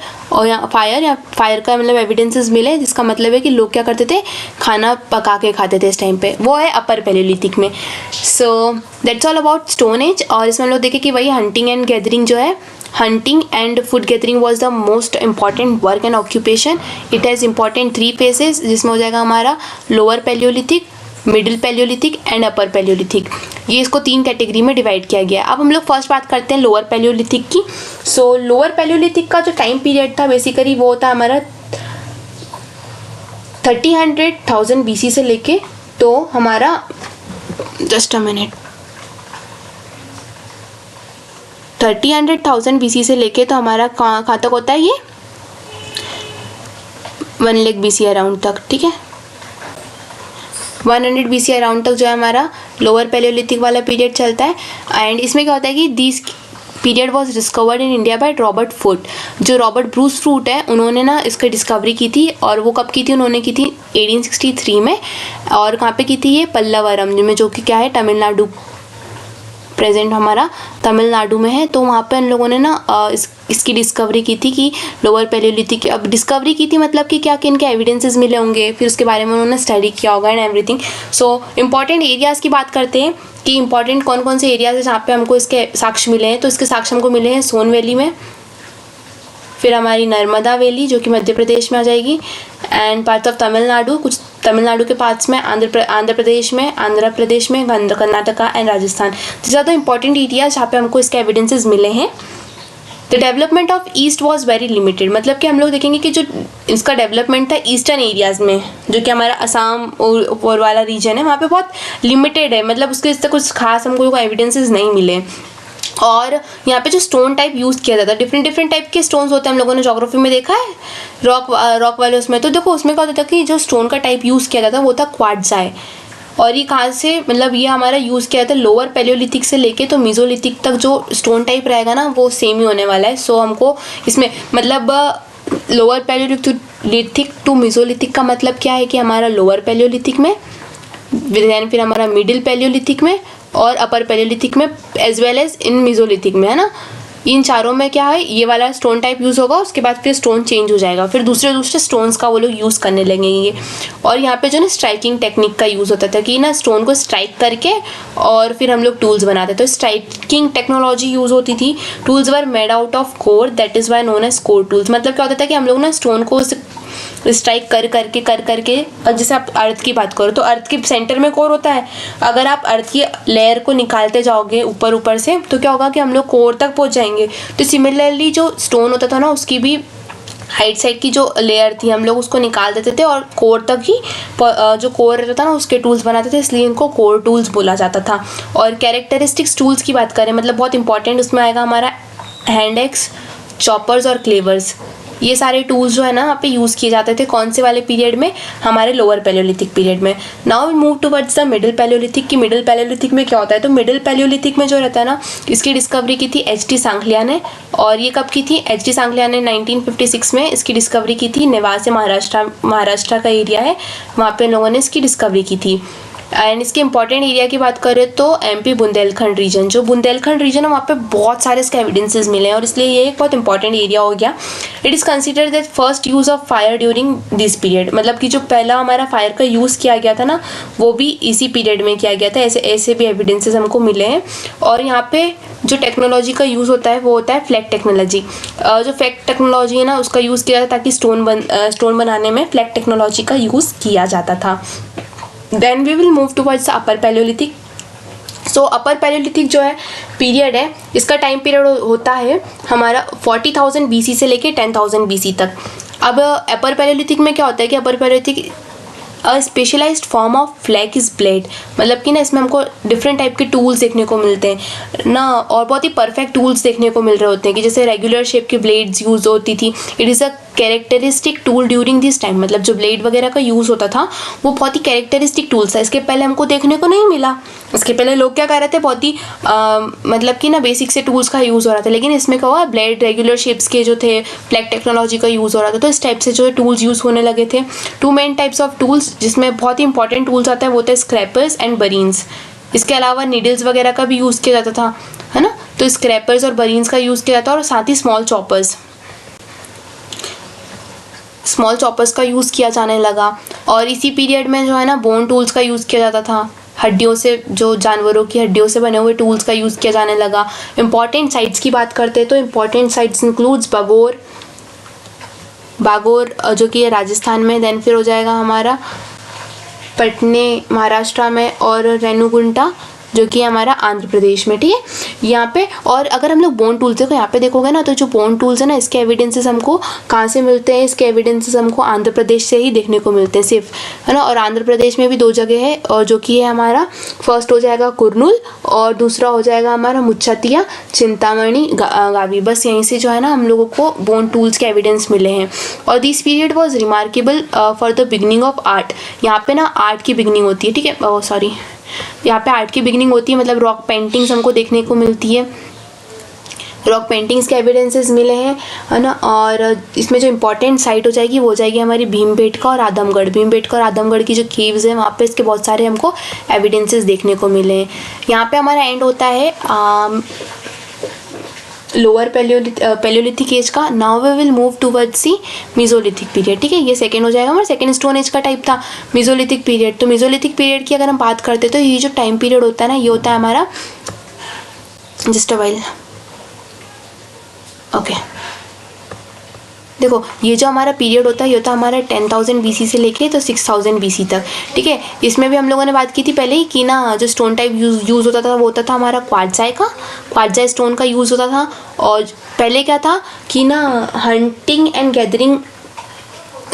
का मतलब एविडेंसेस मिले, जिसका मतलब है कि लोग क्या करते थे खाना पका के खाते थे इस टाइम पे, वो है अपर पैलियोलिथिक में. सो that's all about stone age. और इसमें हम लोग देखें कि वही हंटिंग एंड गैदरिंग जो है, hunting and food gathering was the most important work and occupation. It has important 3 phases जिसमें हो जाएगा हमारा lower Palaeolithic, middle Palaeolithic and upper Palaeolithic, ये इसको 3 कैटेगरी में डिवाइड किया गया है। अब हम लोग फर्स्ट बात करते हैं लोअर पैलियोलिथिक की। सो लोअर पैलियोलिथिक का जो टाइम पीरियड था बेसिकली वो होता है हमारा 30,000 BC से लेके, तो हमारा जस्ट अ मिनट 30,000 BC से लेके तो हमारा कहाँ तक होता है ये 1 लाख BC अराउंड तक, ठीक है। 100 BC अराउंड तक जो है हमारा लोअर पैलियोलिथिक वाला पीरियड चलता है। एंड इसमें क्या होता है कि this period was discovered in India by Robert foot. जो रॉबर्ट ब्रूस फ्रूट है उन्होंने ना इसकी डिस्कवरी की थी, और वो कब की थी, उन्होंने की थी 1863 में। और कहाँ पे की थी ये, पल्लवरम में, जो कि क्या है तमिलनाडु, प्रेजेंट हमारा तमिलनाडु में है। तो वहाँ पे उन लोगों ने ना इसकी डिस्कवरी की थी कि लोअर पैलियोलिथिक, अब डिस्कवरी की थी मतलब कि क्या कि इनके एविडेंसेस मिले होंगे, फिर उसके बारे में उन्होंने स्टडी किया होगा and everything. So important areas की बात करते हैं कि इंपॉर्टेंट कौन कौन से एरियाज है जहाँ पे हमको इसके साक्ष्य मिले हैं। तो इसके साक्ष्य हमको मिले हैं सोन वैली में, फिर हमारी नर्मदा वैली जो कि मध्य प्रदेश में आ जाएगी, एंड पार्ट्स ऑफ तमिलनाडु, कुछ तमिलनाडु के पार्ट्स में, आंध्र प्रदेश में, कर्नाटका एंड राजस्थान। ज़्यादा इंपॉर्टेंट एरियाज जहाँ पे हमको इसके एविडेंसेस मिले हैं। The development of east was very limited, मतलब कि हम लोग देखेंगे कि जो इसका डेवलपमेंट था ईस्टर्न एरियाज़ में, जो कि हमारा असम और वाला रीजन है, वहाँ पे बहुत लिमिटेड है, मतलब उसके इससे कुछ खास हमको एविडेंसेस नहीं मिले। और यहाँ पे जो स्टोन टाइप यूज़ किया जाता है, डिफरेंट टाइप के स्टोन्स होते हैं, हम लोगों ने ज्योग्राफी में देखा है रॉक वाले उसमें। तो देखो उसमें क्या होता था कि जो स्टोन का टाइप यूज़ किया जाता है वो था क्वार्ट्ज़ाई। और ये कहाँ से, मतलब ये हमारा यूज़ किया था लोअर पैलियोलिथिक से लेके तो मीज़ोलिथिक तक जो स्टोन टाइप रहेगा ना वो सेम ही होने वाला है। सो हमको इसमें मतलब लोअर पैलियोलिथिक टू मीज़ोलिथिक का मतलब क्या है कि हमारा लोअर पैलियोलिथिक में, फिर हमारा मिडिल पैलियोलिथिक में और अपर पैलियोलिथिक में, एज वेल एज इन मीज़ोलिथिक में, है ना। इन चारों में क्या है, ये वाला स्टोन टाइप यूज़ होगा, उसके बाद फिर स्टोन चेंज हो जाएगा, फिर दूसरे स्टोन्स का वो लोग यूज़ करने लगेंगे। और यहाँ पे जो ना स्ट्राइकिंग टेक्निक का यूज़ होता था कि ना स्टोन को स्ट्राइक करके और फिर हम लोग टूल्स बनाते, तो स्ट्राइकिंग टेक्नोलॉजी यूज़ होती थी। Tools were made out of core, that is why known as core tools. मतलब क्या होता था कि हम लोग ना स्टोन को स्ट्राइक कर करके अब जैसे आप अर्थ की बात करो तो अर्थ के सेंटर में कोर होता है। अगर आप अर्थ की लेयर को निकालते जाओगे ऊपर से तो क्या होगा कि हम लोग कोर तक पहुंच जाएंगे। तो सिमिलरली जो स्टोन होता था ना उसकी भी हाइट साइड की जो लेयर थी हम लोग उसको निकाल देते थे और कोर तक ही जो कोर रहता था ना उसके टूल्स बनाते थे, इसलिए इनको कोर टूल्स बोला जाता था। और कैरेक्टरिस्टिक्स टूल्स की बात करें, मतलब बहुत इंपॉर्टेंट उसमें आएगा हमारा हैंड एक्स, चॉपर्स और क्लेवर्स। ये सारे टूल्स जो है ना वहाँ पे यूज़ किए जाते थे कौन से वाले पीरियड में, हमारे लोअर पैलियोलिथिक पीरियड में। Now we move towards the middle palaeolithic की मिडिल पैलियोलिथिक में क्या होता है, तो मिडिल पैलियोलिथिक में जो रहता है ना इसकी डिस्कवरी की थी एच टी सांखलिया ने। और ये कब की थी, एच टी सांखलिया ने 1956 में इसकी डिस्कवरी की थी। नेवासे महाराष्ट्र का एरिया है, वहाँ पे लोगों ने इसकी डिस्कवरी की थी। एंड इसके इंपॉर्टेंट एरिया की बात करें तो एमपी बुंदेलखंड रीजन, जो बुंदेलखंड रीजन है वहाँ पे बहुत सारे इसके एविडेंसेस मिले हैं और इसलिए ये एक बहुत इंपॉर्टेंट एरिया हो गया। It is considered that first use of fire during this period, मतलब कि जो पहला हमारा फायर का यूज़ किया गया था ना वो भी इसी पीरियड में किया गया था। ऐसे भी एविडेंसेस हमको मिले हैं। और यहाँ पे जो टेक्नोलॉजी का यूज़ होता है वो होता है फ्लैग टेक्नोलॉजी। जो फ्लैग टेक्नोलॉजी है ना उसका यूज़ किया जाता ताकि स्टोन बनाने में फ्लैग टेक्नोलॉजी का यूज़ किया जाता था। Then we will move towards the upper Paleolithic. So upper Palaeolithic जो है पीरियड है इसका टाइम पीरियड होता है हमारा 40,000 BC से लेके 10,000 BC तक। अब अपर पैलियोलिथिक में क्या होता है कि upper palaeolithic a specialised form of flake is blade, मतलब कि ना इसमें हमको डिफरेंट टाइप के टूल्स देखने को मिलते हैं ना, और बहुत ही परफेक्ट टूल्स देखने को मिल रहे होते हैं कि जैसे रेगुलर शेप की ब्लेड्स यूज़ होती थी। It is a characteristic tool during this time, मतलब जो ब्लेड वगैरह का यूज़ होता था वो बहुत ही कैरेक्टरिस्टिक टूल्स था। इसके पहले हमको देखने को नहीं मिला। इसके पहले लोग क्या कर रहे थे, बहुत ही मतलब कि ना बेसिक से टूल्स का यूज़ हो रहा था, लेकिन इसमें क्या हुआ ब्लेड रेगुलर शेप्स के जो थे फ्लैग टेक्नोलॉजी का यूज़ हो रहा था, तो इस टाइप से जो टूल्स यूज़ होने लगे थे। Two main types of tools जिसमें बहुत ही इंपॉर्टेंट टूल्स आता है वो थे स्क्रैपर्स एंड बरीन्स। इसके अलावा नीडल्स वगैरह का भी यूज़ किया जाता था, है ना। तो स्क्रैपर्स और बरीन्स का यूज़ किया जाता है और साथ ही स्मॉल चॉपर्स का यूज़ किया जाने लगा। और इसी पीरियड में जो है ना बोन टूल्स का यूज़ किया जाता था, हड्डियों से जो जानवरों की हड्डियों से बने हुए टूल्स का यूज़ किया जाने लगा। इंपॉर्टेंट साइट्स की बात करते हैं तो इंपॉर्टेंट साइट्स इंक्लूड्स बागोर जो कि राजस्थान में, देन फिर हो जाएगा हमारा पटने महाराष्ट्र में और रेणुगुंटा जो कि हमारा आंध्र प्रदेश में, ठीक है। यहाँ पे और अगर हम लोग बोन टूल्स देखो, यहाँ पे देखोगे ना, तो जो बोन टूल्स है ना, इसके एविडेंसेस हमको कहाँ से मिलते हैं? इसके एविडेंसेस हमको आंध्र प्रदेश से ही देखने को मिलते हैं सिर्फ, है ना। और आंध्र प्रदेश में भी 2 जगह है, और जो कि है हमारा फर्स्ट हो जाएगा कुर्नूल और दूसरा हो जाएगा हमारा मुच्छतिया चिंतामणि गावी। बस यहीं से जो है ना हम लोगों को बोन टूल्स के एविडेंस मिले हैं। और this period was remarkable for the beginning of art. यहाँ पे ना आर्ट की बिगनिंग होती है, ठीक है। सॉरी, यहाँ पे आर्ट की बिगनिंग होती है, मतलब रॉक पेंटिंग्स हमको देखने को मिलती है। रॉक पेंटिंग्स के एविडेंसेस मिले हैं, है ना। और इसमें जो इम्पोर्टेंट साइट हो जाएगी वो हो जाएगी हमारी भीमबेटका और आदमगढ़। भीमबेटका और आदमगढ़ की जो केव्स हैं वहाँ पे इसके बहुत सारे हमको एविडेंसेस देखने को मिले हैं। यहाँ पे हमारा एंड होता है लोअर पैलियोलिथिक एज का। Now we will move towards सी मीजोलिथिक पीरियड, ठीक है। ये सेकेंड हो जाएगा हमारा, सेकेंड स्टोन एज का टाइप था मीजोलिथिक पीरियड। तो मीजोलिथिक पीरियड की अगर हम बात करते तो ये जो टाइम पीरियड होता है ना, ये होता है हमारा, जस्ट अ व्हाइल, ओके। देखो ये जो हमारा पीरियड होता है ये होता है हमारा 10,000 BC से लेके तो 6,000 BC तक, ठीक है। इसमें भी हम लोगों ने बात की थी पहले ही कि ना जो स्टोन टाइप यूज़ होता था वो होता था हमारा क्वार्ट्ज़ाई स्टोन का यूज़ होता था। और पहले क्या था कि ना हंटिंग एंड गैदरिंग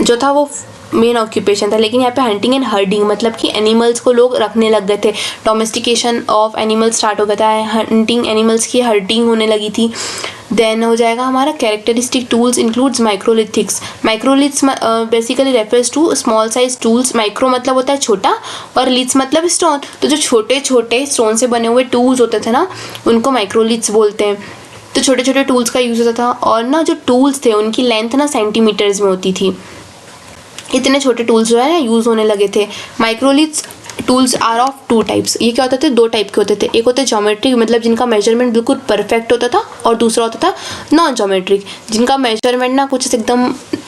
जो था वो मेन ऑक्यूपेशन था, लेकिन यहाँ पे हंटिंग एंड हर्डिंग मतलब कि एनिमल्स को लोग रखने लग गए थे। डोमेस्टिकेशन ऑफ एनिमल्स स्टार्ट हो गया था, हंटिंग एनिमल्स की हर्डिंग होने लगी थी। देन हो जाएगा हमारा characteristic tools includes microlithics. Microliths basically refers to small size tools. Micro मतलब होता है छोटा और लिथ्स मतलब स्टोन। तो जो छोटे छोटे स्टोन से बने हुए टूल्स होते थे ना उनको माइक्रोलिथ्स बोलते हैं। तो छोटे छोटे टूल्स का यूज़ होता था, और ना जो टूल्स थे उनकी लेंथ ना सेंटीमीटर्स में होती थी। इतने छोटे टूल्स जो है ना यूज़ होने लगे थे। Microliths tools are of 2 types. ये क्या होते थे? 2 टाइप के होते थे। एक होते ज्योमेट्रिक मतलब जिनका मेजरमेंट बिल्कुल परफेक्ट होता था, और दूसरा होता था नॉन ज्योमेट्रिक जिनका मेजरमेंट ना कुछ एकदम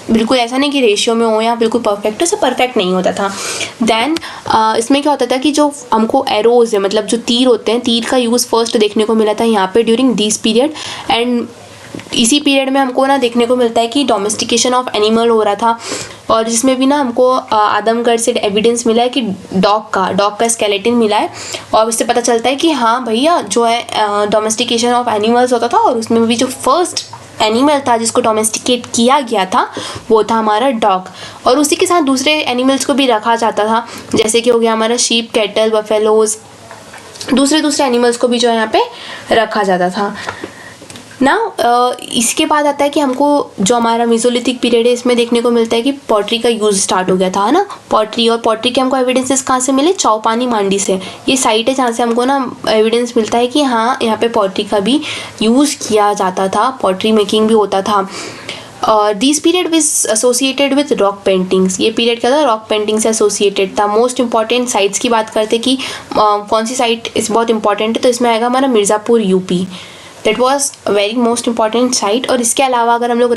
बिल्कुल ऐसा नहीं कि रेशियो में हो या बिल्कुल परफेक्ट, ऐसा परफेक्ट नहीं होता था। देन इसमें क्या होता था कि जो हमको एरोज है मतलब जो तीर होते हैं, तीर का यूज़ फर्स्ट देखने को मिला था यहाँ पे ड्यूरिंग दिस पीरियड। एंड इसी पीरियड में हमको ना देखने को मिलता है कि डोमेस्टिकेशन ऑफ एनिमल हो रहा था, और जिसमें भी ना हमको आदमगढ़ से एविडेंस मिला है कि डॉग का स्केलेटन मिला है। और उससे पता चलता है कि हाँ भैया जो है डोमेस्टिकेशन ऑफ एनिमल्स होता था, और उसमें भी जो फर्स्ट एनिमल था जिसको डोमेस्टिकेट किया गया था वो था हमारा डॉग। और उसी के साथ दूसरे एनिमल्स को भी रखा जाता था, जैसे कि हो गया हमारा शीप, कैटल, बफेलोज, दूसरे एनिमल्स को भी जो है यहाँ पे रखा जाता था ना। इसके बाद आता है कि हमको जो हमारा मेसोलिथिक पीरियड है इसमें देखने को मिलता है कि पॉटरी का यूज़ स्टार्ट हो गया था, है ना। पॉटरी, और पॉटरी के हमको एविडेंसेस कहाँ से मिले? चौपानी मांडी से। ये साइट है जहाँ से हमको ना एविडेंस मिलता है कि हाँ यहाँ पे पॉटरी का भी यूज़ किया जाता था, पॉटरी मेकिंग भी होता था। और this period was associated with rock paintings. ये पीरियड क्या था? रॉक पेंटिंग से एसोसिएटेड था। मोस्ट इंपॉर्टेंट साइट्स की बात करते कि कौन सी साइट इस बहुत इंपॉर्टेंट है, तो इसमें आएगा हमारा Mirzapur UP. That was very most important site. और इसके अलावा अगर हम लोग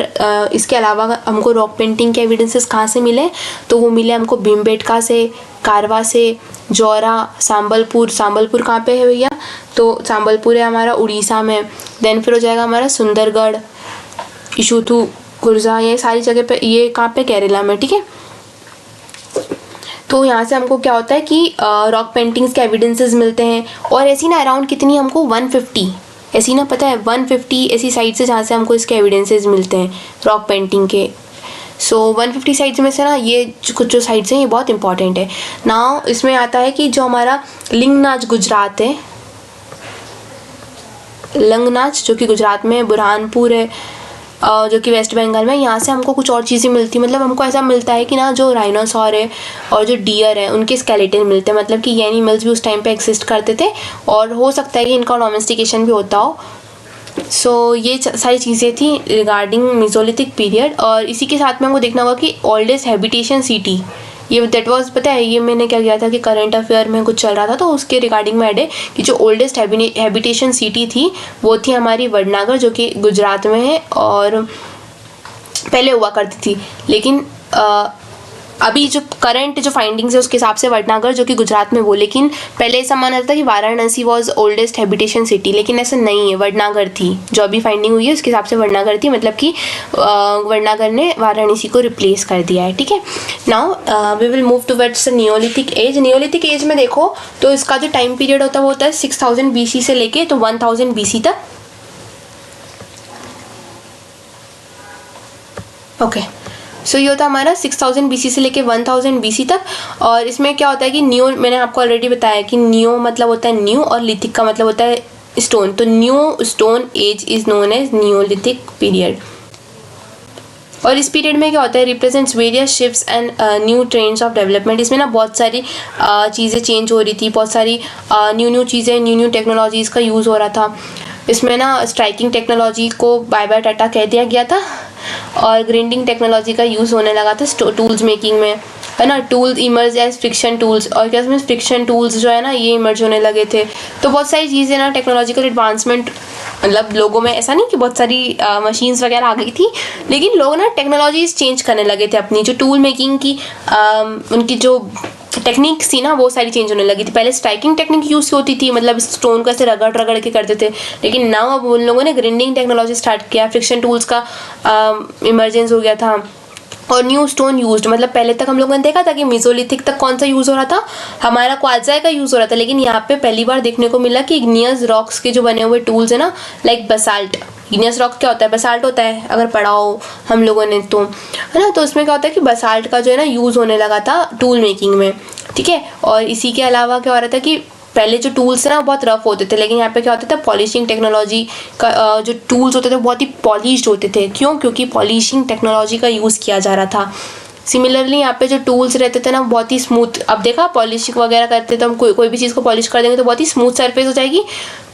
इसके अलावा हमको रॉक पेंटिंग के एविडेंसेस कहाँ से मिले, तो वो मिले हमको भीमबेटका से, कारवा से, जौरा, संबलपुर कहाँ पे है भैया? तो संबलपुर है हमारा उड़ीसा में। देन फिर हो जाएगा हमारा सुंदरगढ़, इशुथु, कुर्जा, ये सारी जगह पे, ये कहाँ पे? केरला में, ठीक है। तो यहाँ से हमको क्या होता है कि रॉक पेंटिंग्स के एविडेंसेस मिलते हैं। और ऐसी ना अराउंड कितनी हमको 150 ऐसी ना पता है 150 ऐसी साइट्स है जहाँ से हमको इसके एविडेंसेस मिलते हैं रॉक पेंटिंग के। सो 150 साइट्स में से ना ये कुछ जो साइट्स हैं ये बहुत इंपॉर्टेंट है। नाउ इसमें आता है कि जो हमारा लिंगनाच गुजरात है, लंगनाच जो कि गुजरात में है, बुरहानपुर है जो कि वेस्ट बंगाल में, यहाँ से हमको कुछ और चीज़ें मिलती हैं। मतलब हमको ऐसा मिलता है कि ना जो राइनोसॉर है और जो डियर है उनके स्केलेटन मिलते हैं, मतलब कि ये एनिमल्स भी उस टाइम पे एग्जिस्ट करते थे, और हो सकता है कि इनका डोमेस्टिकेशन भी होता हो। सो ये सारी चीज़ें थी रिगार्डिंग मेसोलिथिक पीरियड। और इसी के साथ में हमको देखना होगा कि ओल्डेस्ट हैबिटेशन सिटी, ये दैट वाज पता है, ये मैंने क्या किया था कि करंट अफेयर में कुछ चल रहा था तो उसके रिगार्डिंग में ऐड है कि जो ओल्डेस्ट हैबिटेशन सिटी थी वो थी हमारी वडनगर जो कि गुजरात में है, और पहले हुआ करती थी, लेकिन अभी जो करंट जो फाइंडिंग्स है उसके हिसाब से वडनगर जो कि गुजरात में वो, लेकिन पहले ऐसा माना जाता था कि Varanasi was oldest habitation city, लेकिन ऐसा नहीं है, वडनगर थी। जो अभी फाइंडिंग हुई है उसके हिसाब से वडनगर थी, मतलब कि वडनगर ने वाराणसी को रिप्लेस कर दिया है। ठीक है, now we will move towards the neolithic age. Neolithic age में देखो तो इसका जो टाइम पीरियड होता है वो होता है 6000 BC से लेके तो 1000 BC तक। ओके, सो ये होता है हमारा 6000 BC से लेके 1000 BC तक। और इसमें क्या होता है कि नियो, मैंने आपको ऑलरेडी बताया कि नियो मतलब होता है न्यू और लिथिक का मतलब होता है स्टोन, तो new stone age is known as neolithic period. और इस पीरियड में क्या होता है, represents various shifts and new trends of development. इसमें ना बहुत सारी चीज़ें चेंज हो रही थी, बहुत सारी न्यू चीज़ें, न्यू टेक्नोलॉजीज़ का यूज़ हो रहा था। इसमें ना स्ट्राइकिंग टेक्नोलॉजी को बाय बाय टाटा कह दिया गया था और ग्राइंडिंग टेक्नोलॉजी का यूज़ होने लगा था टूल्स मेकिंग में, है ना। Tools emerge as friction tools, और क्या इसमें फ्रिक्शन टूल्स जो है ना ये इमर्ज होने लगे थे। तो बहुत सारी चीज़ें ना टेक्नोलॉजिकल एडवांसमेंट, मतलब लोगों में ऐसा नहीं कि बहुत सारी मशीन्स वगैरह आ गई थी, लेकिन लोग ना टेक्नोलॉजीज चेंज करने लगे थे अपनी, जो टूल मेकिंग की उनकी जो टेक्निक्स थी ना वो सारी चेंज होने लगी थी। पहले स्ट्राइकिंग टेक्निक यूज़ होती थी, मतलब स्टोन को ऐसे रगड़ रगड़ के करते थे, लेकिन नाउ अब उन लोगों ने ग्राइंडिंग टेक्नोलॉजी स्टार्ट किया, फ्रिक्शन टूल्स का इमरजेंस हो गया था और न्यू स्टोन यूज्ड। मतलब पहले तक हम लोगों ने देखा था कि मेसोलिथिक तक कौन सा यूज़ हो रहा था, हमारा क्वार्ट्ज़ाई का यूज़ हो रहा था, लेकिन यहाँ पे पहली बार देखने को मिला कि इग्नियस रॉक्स के जो बने हुए टूल्स है ना, लाइक बसाल्ट। इग्नियस रॉक क्या होता है, बसाल्ट होता है, अगर पढ़ा हो हम लोगों ने तो, है ना। तो उसमें क्या होता है कि बसाल्ट का जो है ना यूज़ होने लगा था टूल मेकिंग में। ठीक है, और इसी के अलावा क्या हो रहा था कि पहले जो टूल्स ना बहुत रफ होते थे, लेकिन यहाँ पे क्या होता था, पॉलिशिंग टेक्नोलॉजी का जो टूल्स होते थे बहुत ही पॉलिश्ड होते थे। क्यों? क्योंकि पॉलिशिंग टेक्नोलॉजी का यूज़ किया जा रहा था। सिमिलरली यहाँ पे जो टूल्स रहते थे ना बहुत ही स्मूथ, अब देखा पॉलिशिंग वगैरह करते तो हम कोई भी चीज़ को पॉलिश कर देंगे तो बहुत ही स्मूथ सरफेस हो जाएगी,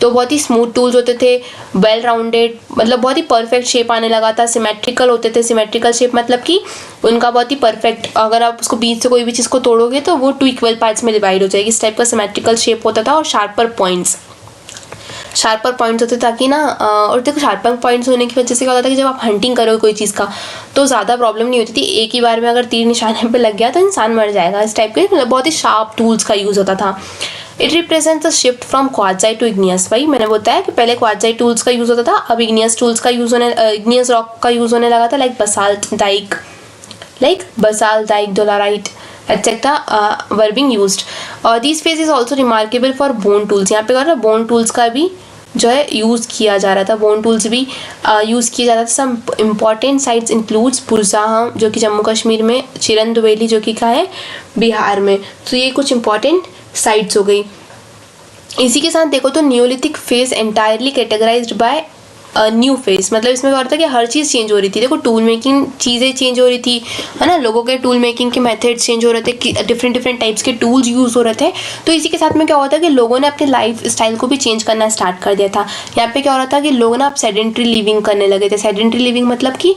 तो बहुत ही स्मूथ टूल्स होते थे, वेल राउंडेड, मतलब बहुत ही परफेक्ट शेप आने लगा था। सिमेट्रिकल होते थे, सिमेट्रिकल शेप मतलब कि उनका बहुत ही परफेक्ट, अगर आप उसको बीच से कोई भी चीज़ को तोड़ोगे तो वो 2 इक्वल पार्ट्स में डिवाइड हो जाएगी, इस टाइप का सिमेट्रिकल शेप होता था। और शार्पर पॉइंट्स होते ताकि ना, और देखो शार्पर पॉइंट्स होने की वजह से क्या होता था कि जब आप हंटिंग करोगे कोई चीज़ का तो ज़्यादा प्रॉब्लम नहीं होती थी, एक ही बार में अगर तीर निशाने पे लग गया तो इंसान मर जाएगा, इस टाइप के मतलब बहुत ही शार्प टूल्स का यूज़ होता था। It represents the shift from quartzite to igneous. भाई मैंने बताया कि पहले क्वार्ट्ज़ाई टूल्स का यूज़ होता था, अब इग्नियस टूल्स का यूज़ होने, इग्नियस रॉक का यूज़ होने लगा था, like basalt dyke dolerite etc. were being used. These phase is also remarkable for bone tools. यहाँ पे क्या हो रहा है, बोन टूल्स का भी जो है यूज़ किया जा रहा था, बोन टूल्स भी यूज़ किया जाता था। सम इम्पॉर्टेंट साइट्स इंक्लूड्स पुरसाहम जो कि जम्मू कश्मीर में, चिरंदवेली जो कि कहाँ है, बिहार में। तो ये कुछ इम्पॉर्टेंट साइट्स हो गई। इसी के साथ देखो तो neolithic phase entirely categorised by new face, मतलब इसमें क्या होता है कि हर चीज़ चेंज हो रही थी। देखो टूल मेकिंग चीज़ें चेंज हो रही थी, है ना, लोगों के टूल मेकिंग के मेथड्स चेंज हो रहे थे, डिफरेंट टाइप्स के टूल्स यूज़ हो रहे थे। तो इसी के साथ में क्या होता है कि लोगों ने अपने लाइफ स्टाइल को भी चेंज करना स्टार्ट कर दिया था। यहाँ पे क्या हो रहा था कि लोग ना अब सेडेंट्री लिविंग करने लगे थे। सेडेंट्री लिविंग मतलब कि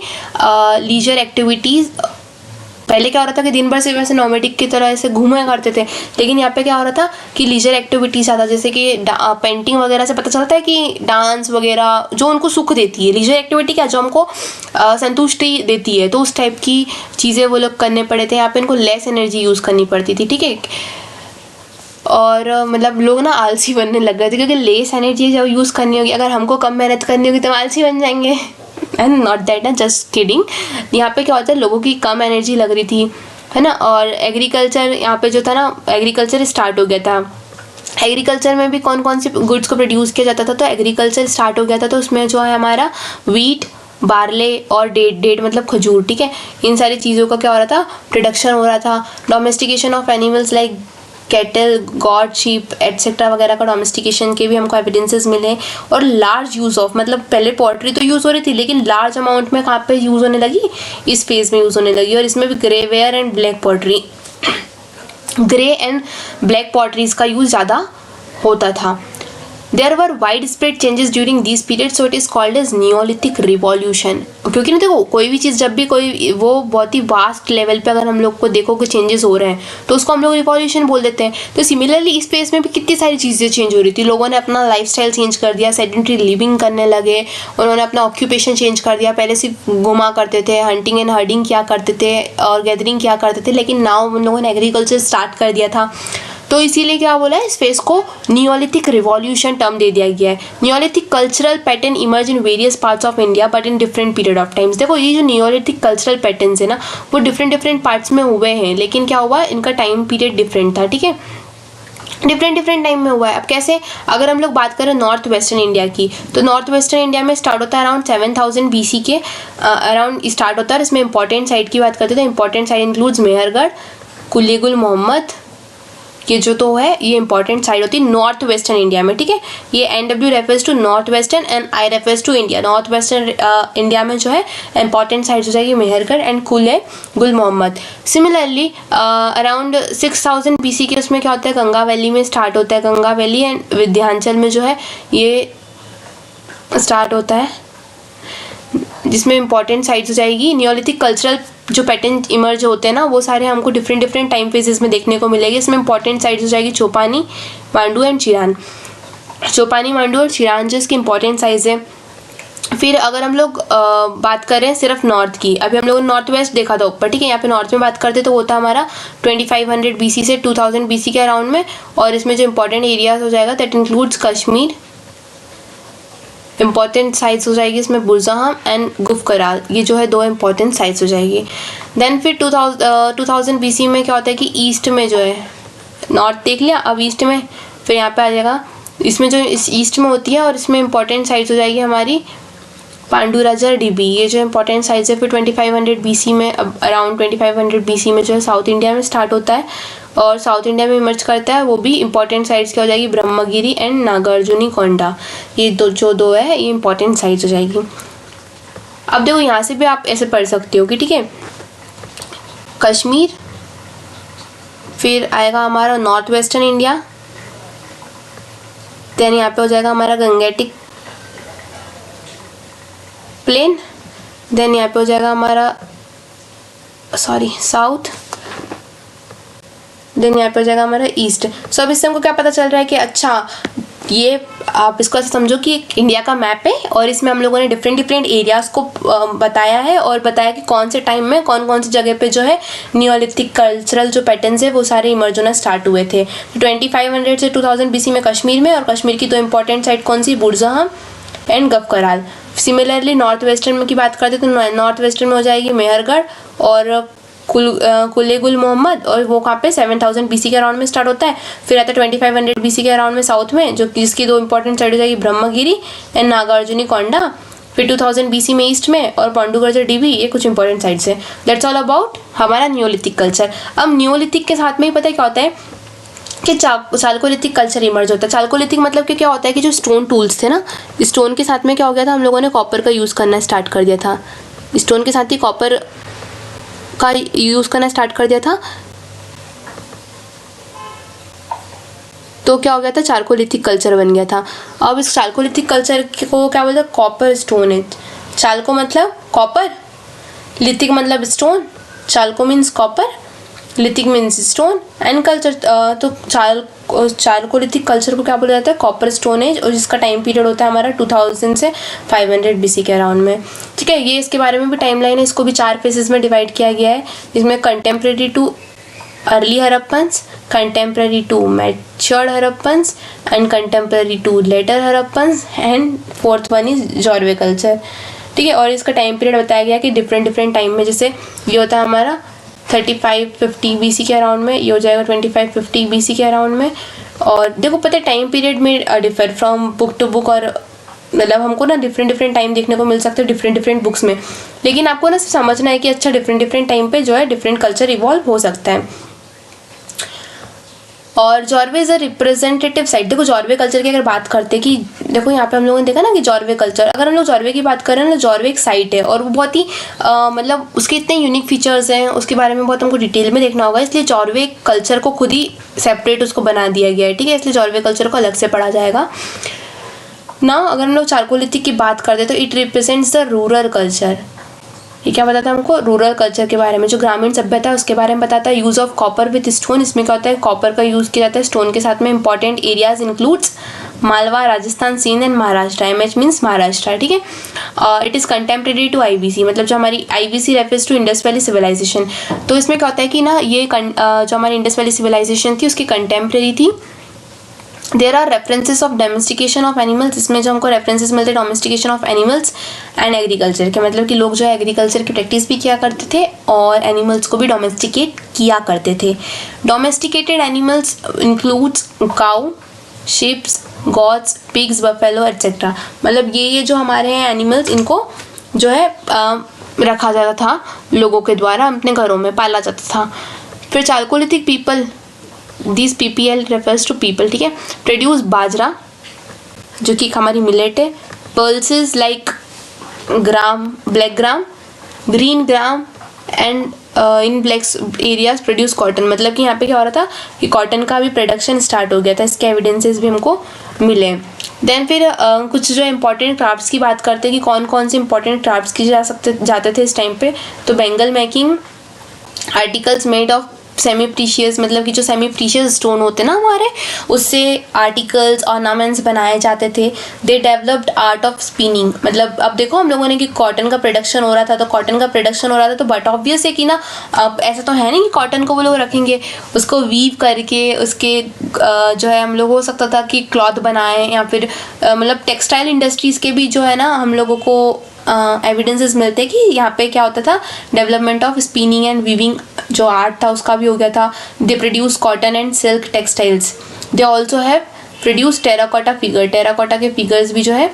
लीजर एक्टिविटीज़। पहले क्या हो रहा था कि दिन भर से वैसे नॉमेडिक की तरह ऐसे घूमे करते थे, लेकिन यहाँ पे क्या हो रहा था कि लीजर एक्टिविटीज ज़्यादा, जैसे कि पेंटिंग वगैरह से पता चलता है कि डांस वगैरह जो उनको सुख देती है, लीजर एक्टिविटी क्या जो हमको संतुष्टि देती है, तो उस टाइप की चीज़ें वो लोग करने पड़े थे। यहाँ पे इनको लेस एनर्जी यूज़ करनी पड़ती थी। ठीक है, और मतलब लोग ना आलसी बनने लग गए थे, क्योंकि लेस एनर्जी जब यूज़ करनी होगी, अगर हमको कम मेहनत करनी होगी तो आलसी बन जाएंगे। एंड नॉट दैट, ना जस्ट किडिंग। यहाँ पे क्या होता है, लोगों की कम एनर्जी लग रही थी, है ना। और एग्रीकल्चर यहाँ पे जो था ना, एग्रीकल्चर स्टार्ट हो गया था। एग्रीकल्चर में भी कौन कौन सी गुड्स को प्रोड्यूस किया जाता था, तो एग्रीकल्चर स्टार्ट हो गया था। तो उसमें जो है हमारा वीट, बार्ले और डेट मतलब खजूर, ठीक है, इन सारी चीज़ों का क्या हो रहा था, प्रोडक्शन हो रहा था। Domestication of animals like cattle, God, sheep etcetera वगैरह का डोमेस्टिकेशन के भी हमको एविडेंसेस मिले। और लार्ज यूज़ ऑफ, मतलब पहले पॉटरी तो यूज़ हो रही थी, लेकिन लार्ज अमाउंट में कहाँ पे यूज़ होने लगी, इस फेज़ में यूज़ होने लगी। और इसमें भी grey ware and black pottery, grey and black potteries का यूज़ ज़्यादा होता था। There were wide spread changes during this period, so it is called as neolithic revolution. क्योंकि ना देखो कोई भी चीज़ जब भी कोई वो बहुत ही वास्ट लेवल पे अगर हम लोग को देखो कि चेंजेस हो रहे हैं तो उसको हम लोग रिवॉल्यूशन बोल देते हैं। तो सिमिलरली इस फेस में भी कितनी सारी चीज़ें चेंज हो रही थी, लोगों ने अपना लाइफस्टाइल चेंज कर दिया, सेडेंटरी लिविंग करने लगे, उन्होंने अपना ऑक्यूपेशन चेंज कर दिया। पहले सिर्फ घुमा करते थे, हंटिंग एंड हर्डिंग किया करते थे और गैदरिंग किया करते थे, लेकिन नाउ उन लोगों ने एग्रीकल्चर स्टार्ट कर दिया था। तो इसीलिए क्या बोला है, इस फेस को नियोलिथिक रिवॉल्यूशन टर्म दे दिया गया है। Neolithic cultural pattern emerge in various parts of India but in different period of times. देखो ये जो नियोलिथिक कल्चरल पैटर्न्स है ना वो डिफरेंट पार्ट्स में हुए हैं, लेकिन क्या हुआ इनका टाइम पीरियड डिफरेंट था, ठीक है, डिफरेंट टाइम में हुआ है। अब कैसे, अगर हम लोग बात करें नॉर्थ वेस्टर्न इंडिया की, तो नॉर्थ वेस्टर्न इंडिया में स्टार्ट होता है अराउंड 7000 BC के अराउंड स्टार्ट होता है। इसमें इंपॉर्टेंट साइट की बात करते हैं तो इंपॉर्टेंट साइट इंक्लूड्स मेहरगढ़, कुली गुल मोहम्मद, ये जो तो है ये इंपॉर्टेंट साइड होती है नॉर्थ वेस्टर्न इंडिया में, ठीक है। ये NW refers to north western and I refers to India. North western India में जो है इंपॉर्टेंट साइड्स हो जाएगी मेहरगढ़ एंड कुले गुल मोहम्मद। सिमिलरली अराउंड 6000 BC के उसमें क्या होता है, गंगा वैली में स्टार्ट होता है, गंगा वैली एंड विंध्याचल में जो है ये स्टार्ट होता है, जिसमें इंपॉर्टेंट साइट्स हो जाएगी। नियोलिथिक कल्चरल जो पैटर्न इमर्ज होते हैं ना वो सारे हमको डिफरेंट टाइम फेजेस में देखने को मिलेंगे। इसमें इंपॉर्टेंट साइट्स हो जाएगी चौपानी, मांडू एंड चिरान। चौपानी, मांडू और चिरान जो इसकी इंपॉर्टेंट साइज है। फिर अगर हम लोग बात करें सिर्फ नॉर्थ की, अभी हम लोगों ने नॉर्थ वेस्ट देखा था ऊपर, ठीक है, यहाँ पे नॉर्थ में बात करते तो वो था हमारा 2500 BC से 2000 BC के अराउंड में। और इसमें जो इंपॉर्टेंट एरियाज हो जाएगा that includes Kashmir, important sites हो जाएगी इसमें बुरज़ाहम एंड गुफकराल, ये जो है दो इंपॉर्टेंट साइट्स हो जाएगी। देन फिर 2000 BC में क्या होता है कि ईस्ट में जो है, नॉर्थ देख लिया, अब ईस्ट में फिर यहाँ पे आ जाएगा, इसमें जो इस ईस्ट में होती है और इसमें इंपॉर्टेंट साइट्स हो जाएगी हमारी पांडुराजर डिबी, ये जो इंपॉर्टेंट साइट्स है। फिर 2500 BC में, अब अराउंड 2500 BC में जो है साउथ इंडिया में स्टार्ट होता है और साउथ इंडिया में इमर्ज करता है, वो भी इंपॉर्टेंट साइट्स क्या हो जाएगी ब्रह्मगिरी एंड नागार्जुनी कोंडा, ये दो है ये इंपॉर्टेंट साइट्स हो जाएगी। अब देखो यहाँ से भी आप ऐसे पढ़ सकते हो कि ठीक है, कश्मीर, फिर आएगा हमारा नॉर्थ वेस्टर्न इंडिया, देन यहाँ पे हो जाएगा हमारा गंगेटिक प्लेन, देन यहाँ पे हो जाएगा हमारा साउथ, देन यहाँ पे हो जाएगा हमारा ईस्ट। सो अब इससे हमको क्या पता चल रहा है कि अच्छा ये आप इसको ऐसे समझो कि एक इंडिया का मैप है और इसमें हम लोगों ने डिफरेंट एरियाज को बताया है और बताया कि कौन से टाइम में कौन कौन सी जगह पे जो है नियोलिथिक कल्चरल जो पैटर्न्स है वो सारे इमर्ज होना स्टार्ट हुए थे। 2500 से 2000 BC में कश्मीर में, और कश्मीर की दो इंपॉर्टेंट साइट कौन सी, बुरज़ाहम एंड गफकराल। सिमिलरली नॉर्थ वेस्टर्न में की बात करते तो नॉर्थ वेस्टर्न में हो जाएगी मेहरगढ़ और कुले गुल मोहम्मद, और वो कहाँ पे 7000 BC के अराउंड में स्टार्ट होता है। फिर आता है 2500 BC के अराउंड में साउथ में, जो जिसकी दो इंपॉर्टेंट साइड हो जाएगी ब्रह्मगिरी एंड नागार्जुनी कोंडा। फिर 2000 BC में ईस्ट में और पांडुगर्जर डीबी, ये कुछ इंपॉर्टेंट साइड्स है। दैट्स ऑल अबाउट हमारा नियोलिथिक कल्चर। अब नियोलिथिक के साथ में ही पता है क्या होता है कि चालकोलिथिक कल्चर इमर्ज होता है। चालकोलिथिक मतलब कि क्या होता है कि जो स्टोन टूल्स थे ना, स्टोन के साथ में क्या हो गया था, हम लोगों ने कॉपर का यूज़ करना स्टार्ट कर दिया था, स्टोन के साथ ही कॉपर का यूज़ करना स्टार्ट कर दिया था। तो क्या हो गया था, चालकोलिथिक कल्चर बन गया था। अब इस चालकोलिथिक कल्चर को क्या बोलते हैं, कॉपर स्टोन एज। चालको मतलब कॉपर, लिथिक मतलब stone, chalco means copper, lithic means stone and culture. तो चालकोलिथिक कल्चर को क्या बोला जाता है, कॉपर स्टोन एज, और जिसका टाइम पीरियड होता है हमारा 2000 से 500 BC के अराउंड में, ठीक है। ये इसके बारे में भी टाइमलाइन है, इसको भी 4 फेजेस में डिवाइड किया गया है, जिसमें contemporary to early Harappans, contemporary to matured Harappans and contemporary to later Harappans and fourth one is Jorwe culture, ठीक है। और इसका टाइम पीरियड बताया गया कि डिफरेंट टाइम में, जैसे ये होता है हमारा 3550 BC के अराउंड में, ये हो जाएगा 2550 BC के अराउंड में। और देखो पता है टाइम पीरियड में differ from book to book, और मतलब हमको ना डिफरेंट टाइम देखने को मिल सकते हैं डिफरेंट बुक्स में, लेकिन आपको ना समझना है कि अच्छा डिफरेंट टाइम पे जो है डिफरेंट कल्चर इवॉल्व हो सकता है। और Jorwe is a representative site. देखो जॉर्वे कल्चर की अगर बात करते हैं कि देखो यहाँ पे हम लोगों ने देखा ना कि जॉर्वे कल्चर, अगर हम लोग जॉर्वे की बात करें ना, जॉर्वे एक साइट है और वो बहुत ही मतलब उसके इतने यूनिक फीचर्स हैं, उसके बारे में बहुत हमको डिटेल में देखना होगा, इसलिए जॉर्वे कल्चर को खुद ही सेपरेट उसको बना दिया गया है, ठीक है, इसलिए जॉर्वे कल्चर को अलग से पढ़ा जाएगा ना। अगर हम लोग चारकोलिथिक की बात करते तो it represents the rural culture. ये क्या बताता है हमको? रूरल कल्चर के बारे में, जो ग्रामीण सभ्यता है उसके बारे में बताता है। Use of copper with stone, इसमें क्या होता है, कॉपर का यूज़ किया जाता है स्टोन के साथ में। Important areas includes Malwa, Rajasthan, Sindh and Maharashtra. MH means Maharashtra, ठीक है। It is contemporary to IVC, मतलब जो हमारी IVC refers to Indus valley civilisation. तो इसमें क्या होता है कि ना ये जो हमारी इंडस वैली सिविलाइजेशन थी उसकी कंटेम्प्रेरी थी। There are references of domestication of animals, इसमें जो हमको रेफरेंसेस मिलते हैं domestication of animals and agriculture के, मतलब कि लोग जो है एग्रीकल्चर की प्रैक्टिस भी किया करते थे और एनिमल्स को भी डोमेस्टिकेट किया करते थे। Domesticated animals includes cow, ships, gots, pigs, buffalo etcetera. मतलब ये जो हमारे हैं एनिमल्स, इनको जो है रखा जाता था लोगों के द्वारा, अपने घरों में पाला जाता था। फिर chalcolithic people, this PPL refers to people, ठीक है। प्रोड्यूस बाजरा जो कि हमारी मिलेट है। Pulses like gram, black gram, green gram and in black areas produce cotton. मतलब कि यहाँ पे क्या हो रहा था कि कॉटन का भी प्रोडक्शन स्टार्ट हो गया था, इसके एविडेंसेस भी हमको मिले। देन फिर कुछ जो इंपॉर्टेंट क्राफ्ट्स की बात करते हैं कि कौन कौन से इंपॉर्टेंट क्राफ्ट्स किए जाते थे इस टाइम पे। तो bangle making, articles made of semi precious, मतलब कि जो सेमी प्रीशियस स्टोन होते ना हमारे, उससे आर्टिकल्स ऑर्नामेंट्स बनाए जाते थे। They developed art of spinning, मतलब अब देखो हम लोगों ने कि कॉटन का प्रोडक्शन हो रहा था, तो कॉटन का प्रोडक्शन हो रहा था तो बट ऑब्वियस है कि ना अब ऐसा तो है नहीं कि कॉटन को वो लोग रखेंगे, उसको वीव करके उसके जो है हम लोग हो सकता था कि क्लॉथ बनाए, या फिर मतलब टेक्सटाइल इंडस्ट्रीज़ के भी जो है ना हम लोगों को एविडेंसेस मिलते हैं कि यहाँ पे क्या होता था, development of spinning and weaving जो आर्ट था उसका भी हो गया था। They produce cotton and silk textiles. They also have produce terracotta figure, terracotta के फिगर्स भी जो है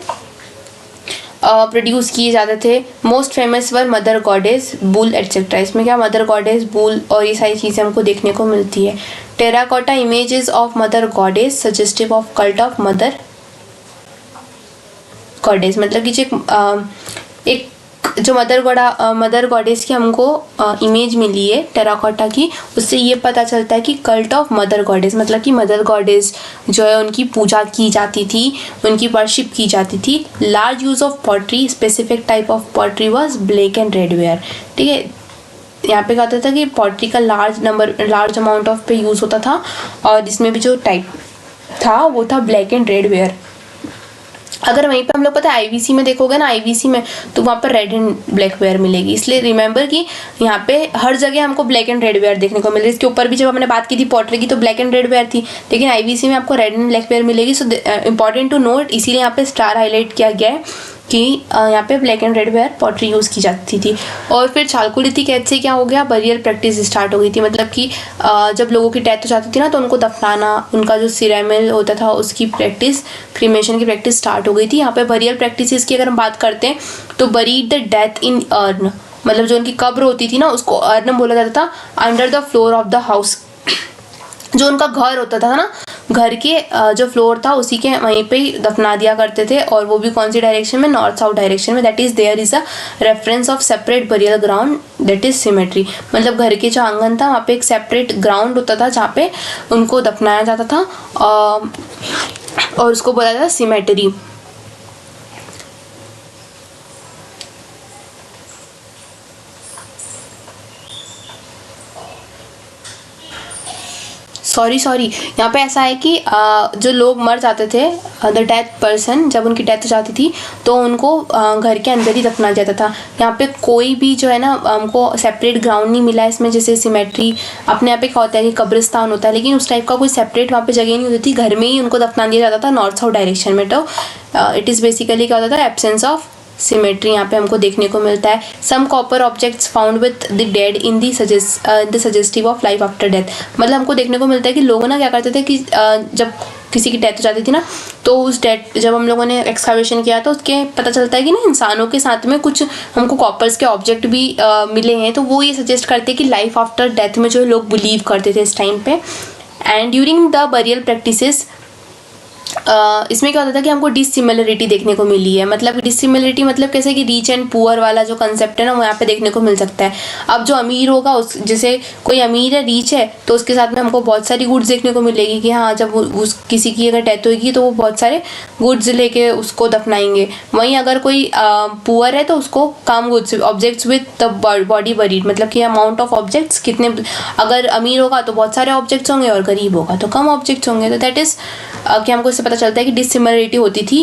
प्रोड्यूस किए जाते थे। मोस्ट फेमस वर मदर गॉडेस, बुल एटसेट्रा। इसमें क्या मदर गॉडेस, बुल और ये सारी चीज़ें हमको देखने को मिलती है। Terracotta images of mother goddess suggestive of cult of mother goddess, मतलब कि एक जो मदर गॉडेस की हमको इमेज मिली है टेराकोटा की, उससे ये पता चलता है कि कल्ट ऑफ मदर गॉडेस, मतलब कि मदर गॉडेस जो है उनकी पूजा की जाती थी, उनकी वर्शिप की जाती थी। Large use of pottery, specific type of pottery was black and red where, ठीक है। यहाँ पे कहता था कि पॉटरी का लार्ज अमाउंट ऑफ पे यूज़ होता था, और इसमें भी जो टाइप था वो था ब्लैक एंड रेड वेयर। अगर वहीं पे हम लोग पता है आईवीसी में देखोगे ना, आईवीसी में तो वहाँ पर रेड एंड ब्लैक वेयर मिलेगी, इसलिए रिमेंबर कि यहाँ पे हर जगह हमको ब्लैक एंड रेड वेयर देखने को मिल रही है। इसके ऊपर भी जब हमने बात की थी पॉटरी की तो ब्लैक एंड रेड वेयर थी, लेकिन आईवीसी में आपको रेड एंड ब्लैक वेयर मिलेगी। सो इंपॉर्टेंट टू नोट, इसीलिए यहाँ पे स्टार हाईलाइट किया गया है कि यहाँ पे black and red ware pottery use की जाती थी। और फिर चारकोलिथिक एज से क्या हो गया, बरियल प्रैक्टिस स्टार्ट हो गई थी, मतलब कि जब लोगों की डेथ हो जाती थी ना तो उनको दफनाना, उनका जो सिरेमल होता था उसकी प्रैक्टिस, क्रीमेशन की प्रैक्टिस स्टार्ट हो गई थी। यहाँ पे बरियल प्रैक्टिस की अगर हम बात करते हैं तो buried the death in earn, मतलब जो उनकी कब्र होती थी ना उसको अर्न बोला जाता था। Under the floor of the house, जो उनका घर होता था ना, घर के जो फ्लोर था उसी के वहीं पे ही दफना दिया करते थे, और वो भी कौन सी डायरेक्शन में, नॉर्थ साउथ डायरेक्शन में। That is there is a reference of separate burial ground, that is cemetery. मतलब घर के जो आंगन था वहाँ पे एक सेपरेट ग्राउंड होता था जहाँ पे उनको दफनाया जाता था, और उसको बोला जाता था सिमेट्री। सॉरी यहाँ पे ऐसा है कि जो लोग मर जाते थे, द डेथ पर्सन, जब उनकी डेथ हो जाती थी तो उनको घर के अंदर ही दफना जाता था। यहाँ पे कोई भी जो है ना हमको सेपरेट ग्राउंड नहीं मिला इसमें, जैसे सिमेट्री अपने यहाँ पे क्या होता है कि कब्रिस्तान होता है, लेकिन उस टाइप का कोई सेपरेट वहाँ पे जगह नहीं होती थी, घर में ही उनको दफना दिया जाता था नॉर्थ साउथ डायरेक्शन में। तो इट इज़ बेसिकली क्या होता था, एब्सेंस ऑफ सिमेट्री यहाँ पे हमको देखने को मिलता है। Some copper objects found with the dead in the suggestive of life after death, मतलब हमको देखने को मिलता है कि लोग ना क्या करते थे कि जब किसी की डेथ हो जाती थी ना तो उस डेथ, जब हम लोगों ने एक्सकावेशन किया तो उसके पता चलता है कि ना इंसानों के साथ में कुछ हमको कॉपर्स के ऑब्जेक्ट भी मिले हैं, तो वो ये सजेस्ट करते हैं कि लाइफ आफ्टर डेथ में जो लोग बिलीव करते थे इस टाइम पे। And during the burial practices इसमें क्या होता था कि हमको डिसिमिलरिटी देखने को मिली है। मतलब डिसिमिलरिटी मतलब कैसे कि रिच एंड पुअर वाला जो कंसेप्ट है ना वो यहाँ पे देखने को मिल सकता है। अब जो अमीर होगा उस जैसे कोई अमीर है रिच है तो उसके साथ में हमको बहुत सारी गुड्स देखने को मिलेगी कि हाँ जब उस किसी की अगर डेथ होगी तो वो बहुत सारे गुड्स लेके उसको दफनाएंगे। वहीं अगर कोई पुअर है तो उसको कम goods objects with the body buried, मतलब कि अमाउंट ऑफ ऑब्जेक्ट्स कितने, अगर अमीर होगा तो बहुत सारे ऑब्जेक्ट्स होंगे और गरीब होगा तो कम ऑब्जेक्ट्स होंगे। तो दैट इज़ कि हमको इससे पता चलता है कि डिसिमिलरिटी होती थी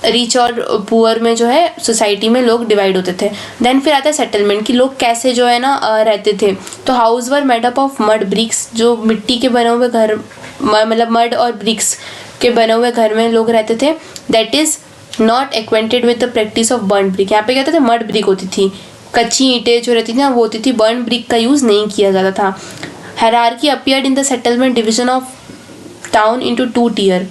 रिच और पुअर में, जो है सोसाइटी में लोग डिवाइड होते थे। देन फिर आता है सेटलमेंट कि लोग कैसे जो है ना रहते थे। तो house were made up of mud bricks, जो मिट्टी के बने हुए घर, मतलब मड और ब्रिक्स के बने हुए घर में लोग रहते थे। That is not acquainted with the practice of burn brick. यहाँ पे क्या होता था, मड ब्रिक होती थी, कच्ची ईंटें जो रहती थी ना वो होती थी, बर्न ब्रिक का यूज़ नहीं किया जाता था। Hierarchy appeared in the settlement division of town into 2 tier.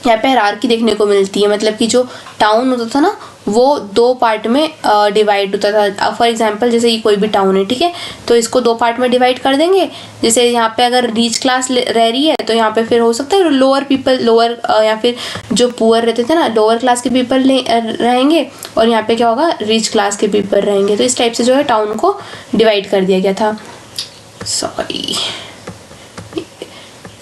यहाँ पे हायरार्की देखने को मिलती है, मतलब कि जो टाउन होता था ना वो 2 पार्ट में डिवाइड होता था। फॉर एग्जांपल जैसे ये कोई भी टाउन है, ठीक है, तो इसको 2 पार्ट में डिवाइड कर देंगे। जैसे यहाँ पे अगर रिच क्लास रह रही है तो यहाँ पे फिर हो सकता है लोअर पीपल, लोअर या फिर जो पुअर रहते थे ना लोअर क्लास के पीपल रहेंगे, और यहाँ पे क्या होगा रिच क्लास के पीपल रहेंगे। तो इस टाइप से जो है टाउन को डिवाइड कर दिया गया था। सॉरी,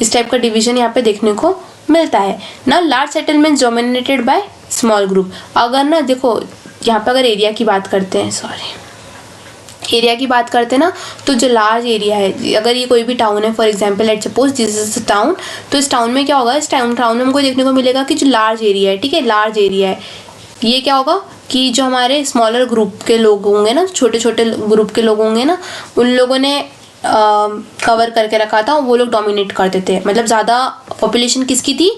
इस टाइप का डिवीजन यहाँ पे देखने को मिलता है ना। Large settlements dominated by small group. अगर ना देखो यहाँ पे अगर एरिया की बात करते हैं, एरिया की बात करते हैं ना, तो जो लार्ज एरिया है, अगर ये कोई भी टाउन है, for example let's suppose this is a town, तो इस टाउन में क्या होगा, इस टाउन में हमको देखने को मिलेगा कि जो लार्ज एरिया है, ठीक है, लार्ज एरिया है, ये क्या होगा कि जो हमारे स्मॉलर ग्रुप के लोग होंगे ना, छोटे छोटे ग्रुप के लोग होंगे ना, उन लोगों ने कवर करके रखा था, वो लोग डोमिनेट करते थे। मतलब ज़्यादा पॉपुलेशन किसकी थी,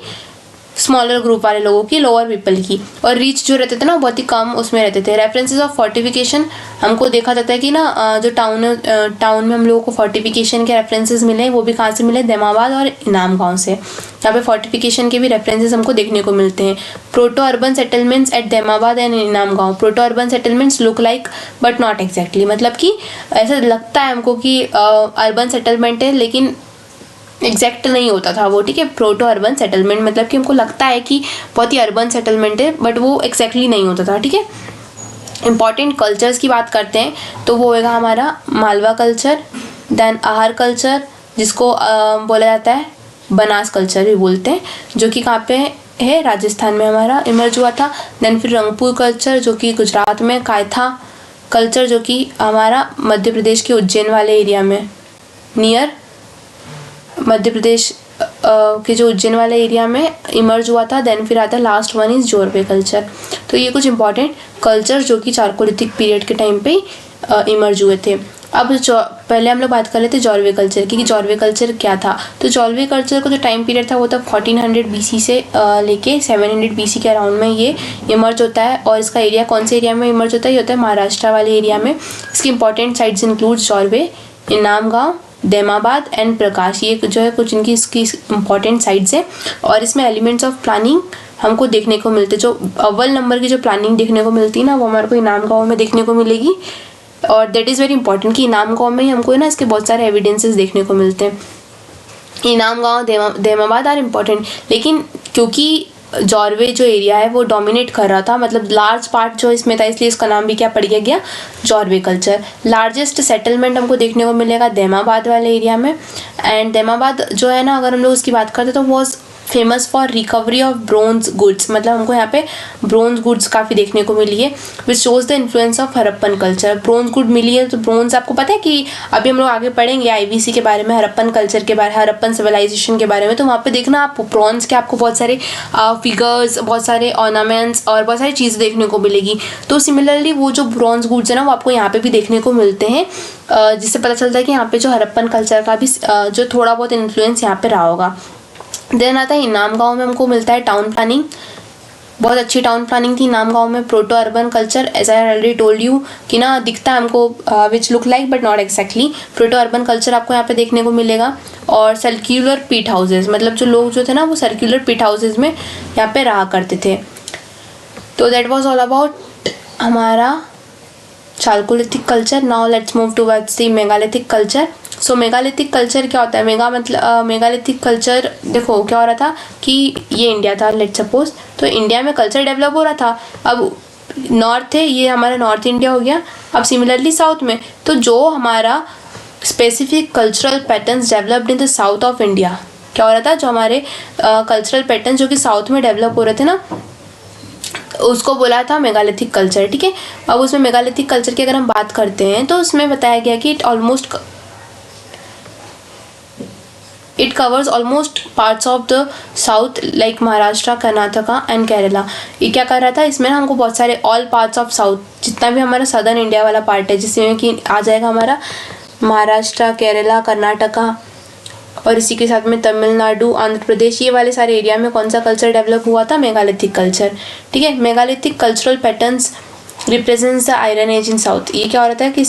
स्मॉलर ग्रुप वाले लोगों की, लोअर पीपल की, और रिच जो रहते थे ना बहुत ही कम उसमें रहते थे। रेफरेंसेस ऑफ फोर्टिफिकेशन हमको देखा जाता है कि ना जो टाउन है, टाउन में हम लोगों को फोर्टिफिकेशन के रेफरेंसेस मिले, वो भी कहाँ से मिले, दैमाबाद और इनाम गाँव से। यहाँ पे फोर्टिफिकेशन के भी रेफरेंसेस हमको देखने को मिलते हैं। Proto urban settlements at Daimabad and Inamgaon. Proto urban settlements look like but not exactly, मतलब कि ऐसा लगता है हमको कि अर्बन सेटलमेंट है लेकिन एग्जैक्ट नहीं होता था वो, ठीक है। प्रोटो अर्बन सेटलमेंट मतलब कि हमको लगता है कि बहुत ही अर्बन सेटलमेंट है बट वो एग्जैक्टली नहीं होता था, ठीक है। इंपॉर्टेंट कल्चर्स की बात करते हैं तो वो होगा हमारा मालवा कल्चर, देन आहार कल्चर जिसको बोला जाता है बनास कल्चर भी बोलते हैं, जो कि कहाँ पे है, राजस्थान में हमारा इमर्ज हुआ था। देन फिर रंगपुर कल्चर जो कि गुजरात में, कायथा कल्चर जो कि हमारा मध्य प्रदेश के उज्जैन वाले एरिया में, नियर मध्य प्रदेश के जो उज्जैन वाले एरिया में इमर्ज हुआ था। देन फिर आता है last one is Jorwe culture. तो ये कुछ इंपॉर्टेंट कल्चर जो कि चारकोलिथिक पीरियड के टाइम पे इमर्ज हुए थे। अब पहले हम लोग बात कर लेते हैं जॉरवे कल्चर की, कि जॉरवे कल्चर क्या था। तो जॉरवे कल्चर का जो टाइम पीरियड था वो था 1400 BC से लेके 700 BC के अराउंड में ये इमर्ज होता है। और इसका एरिया कौन से एरिया में इमर्ज होता है, ये होता है महाराष्ट्र वाले एरिया में। इसकी इंपॉर्टेंट साइट्स इंक्लूड जॉरवे, इनाम गाँव, दैमाबाद एंड प्रकाश। ये जो है कुछ इनकी इसकी इंपॉर्टेंट साइट्स है। और इसमें एलिमेंट्स ऑफ प्लानिंग हमको देखने को मिलते, जो अव्वल नंबर की जो प्लानिंग देखने को मिलती है ना वो हमारे को इनाम गाँव में देखने को मिलेगी। और दैट इज़ वेरी इंपॉर्टेंट कि इनाम गाँव में ही हमको ना इसके बहुत सारे एविडेंसेस देखने को मिलते हैं। इनाम गाँव, दैमाबाद आर इम्पॉर्टेंट, लेकिन क्योंकि जॉरवे जो एरिया है वो डोमिनेट कर रहा था, मतलब लार्ज पार्ट जो इसमें था, इसलिए इसका नाम भी क्या पड़ गया जॉरवे कल्चर। लार्जेस्ट सेटलमेंट हमको देखने को मिलेगा दैमाबाद वाले एरिया में। एंड दैमाबाद जो है ना, अगर हम लोग उसकी बात करते तो वो famous for recovery of bronze goods, मतलब हमको यहाँ पे ब्रोंज गुड्स काफ़ी देखने को मिली है, which shows the influence of Harappan culture. Bronze good मिली है, तो ब्रोंज आपको पता है कि अभी हम लोग आगे पढ़ेंगे IBC के बारे में, हरप्पन कल्चर के बारे, हरप्पन सिविलाइजेशन के बारे में। तो वहाँ पे देखना आप ब्रोंज के आपको बहुत सारे फिगर्स, बहुत सारे ऑर्नामेंट्स और बहुत सारी चीज़ें देखने को मिलेगी। तो सिमिलरली वो जो ब्रोंज गुड्स है ना वो आपको यहाँ पे भी देखने को मिलते हैं, जिससे पता चलता है कि यहाँ पे जो हरप्पन कल्चर का भी जो थोड़ा बहुत इन्फ्लुएंस यहाँ पे रहा होगा। देन आता है इनाम गाँव में हमको मिलता है टाउन प्लानिंग, बहुत अच्छी टाउन प्लानिंग थी इनाम गाँव में। Proto urban culture as I already told you कि ना दिखता है हमको which look like but not exactly. Proto urban culture आपको यहाँ पे देखने को मिलेगा। और सर्क्यूलर पीट हाउसेज, मतलब जो लोग जो थे ना वो सर्क्यूलर पीट हाउसेज में यहाँ पे रहा करते थे। तो दैट वॉज ऑल अबाउट हमारा Chalcolithic culture. Now let's move towards the megalithic culture. So megalithic culture क्या होता है? मेगालिथिक कल्चर देखो क्या हो रहा था कि ये इंडिया था लेट सपोज, तो इंडिया में कल्चर डेवलप हो रहा था। अब नॉर्थ है, ये हमारा नॉर्थ इंडिया हो गया। अब सिमिलरली साउथ में, तो जो हमारा specific cultural patterns developed in the south of India, क्या हो रहा था, जो हमारे कल्चरल पैटर्न जो कि साउथ में डेवलप हो रहे थे ना, उसको बोला था मेगालिथिक कल्चर। ठीक है, अब उसमें मेगालिथिक कल्चर की अगर हम बात करते हैं तो उसमें बताया गया कि it covers almost parts of the south like Maharashtra, Karnataka and Kerala. ये क्या कर रहा था, इसमें हमको बहुत सारे ऑल पार्ट्स ऑफ साउथ, जितना भी हमारा सदर्न इंडिया वाला पार्ट है, जिसमें कि आ जाएगा हमारा महाराष्ट्र, केरला, कर्नाटका और इसी के साथ में तमिलनाडु, आंध्र प्रदेश, ये वाले सारे एरिया में कौन सा कल्चर डेवलप हुआ था, मेगालिथिक कल्चर। ठीक है, megalithic cultural patterns represents the iron age in south. ये क्या हो रहा था कि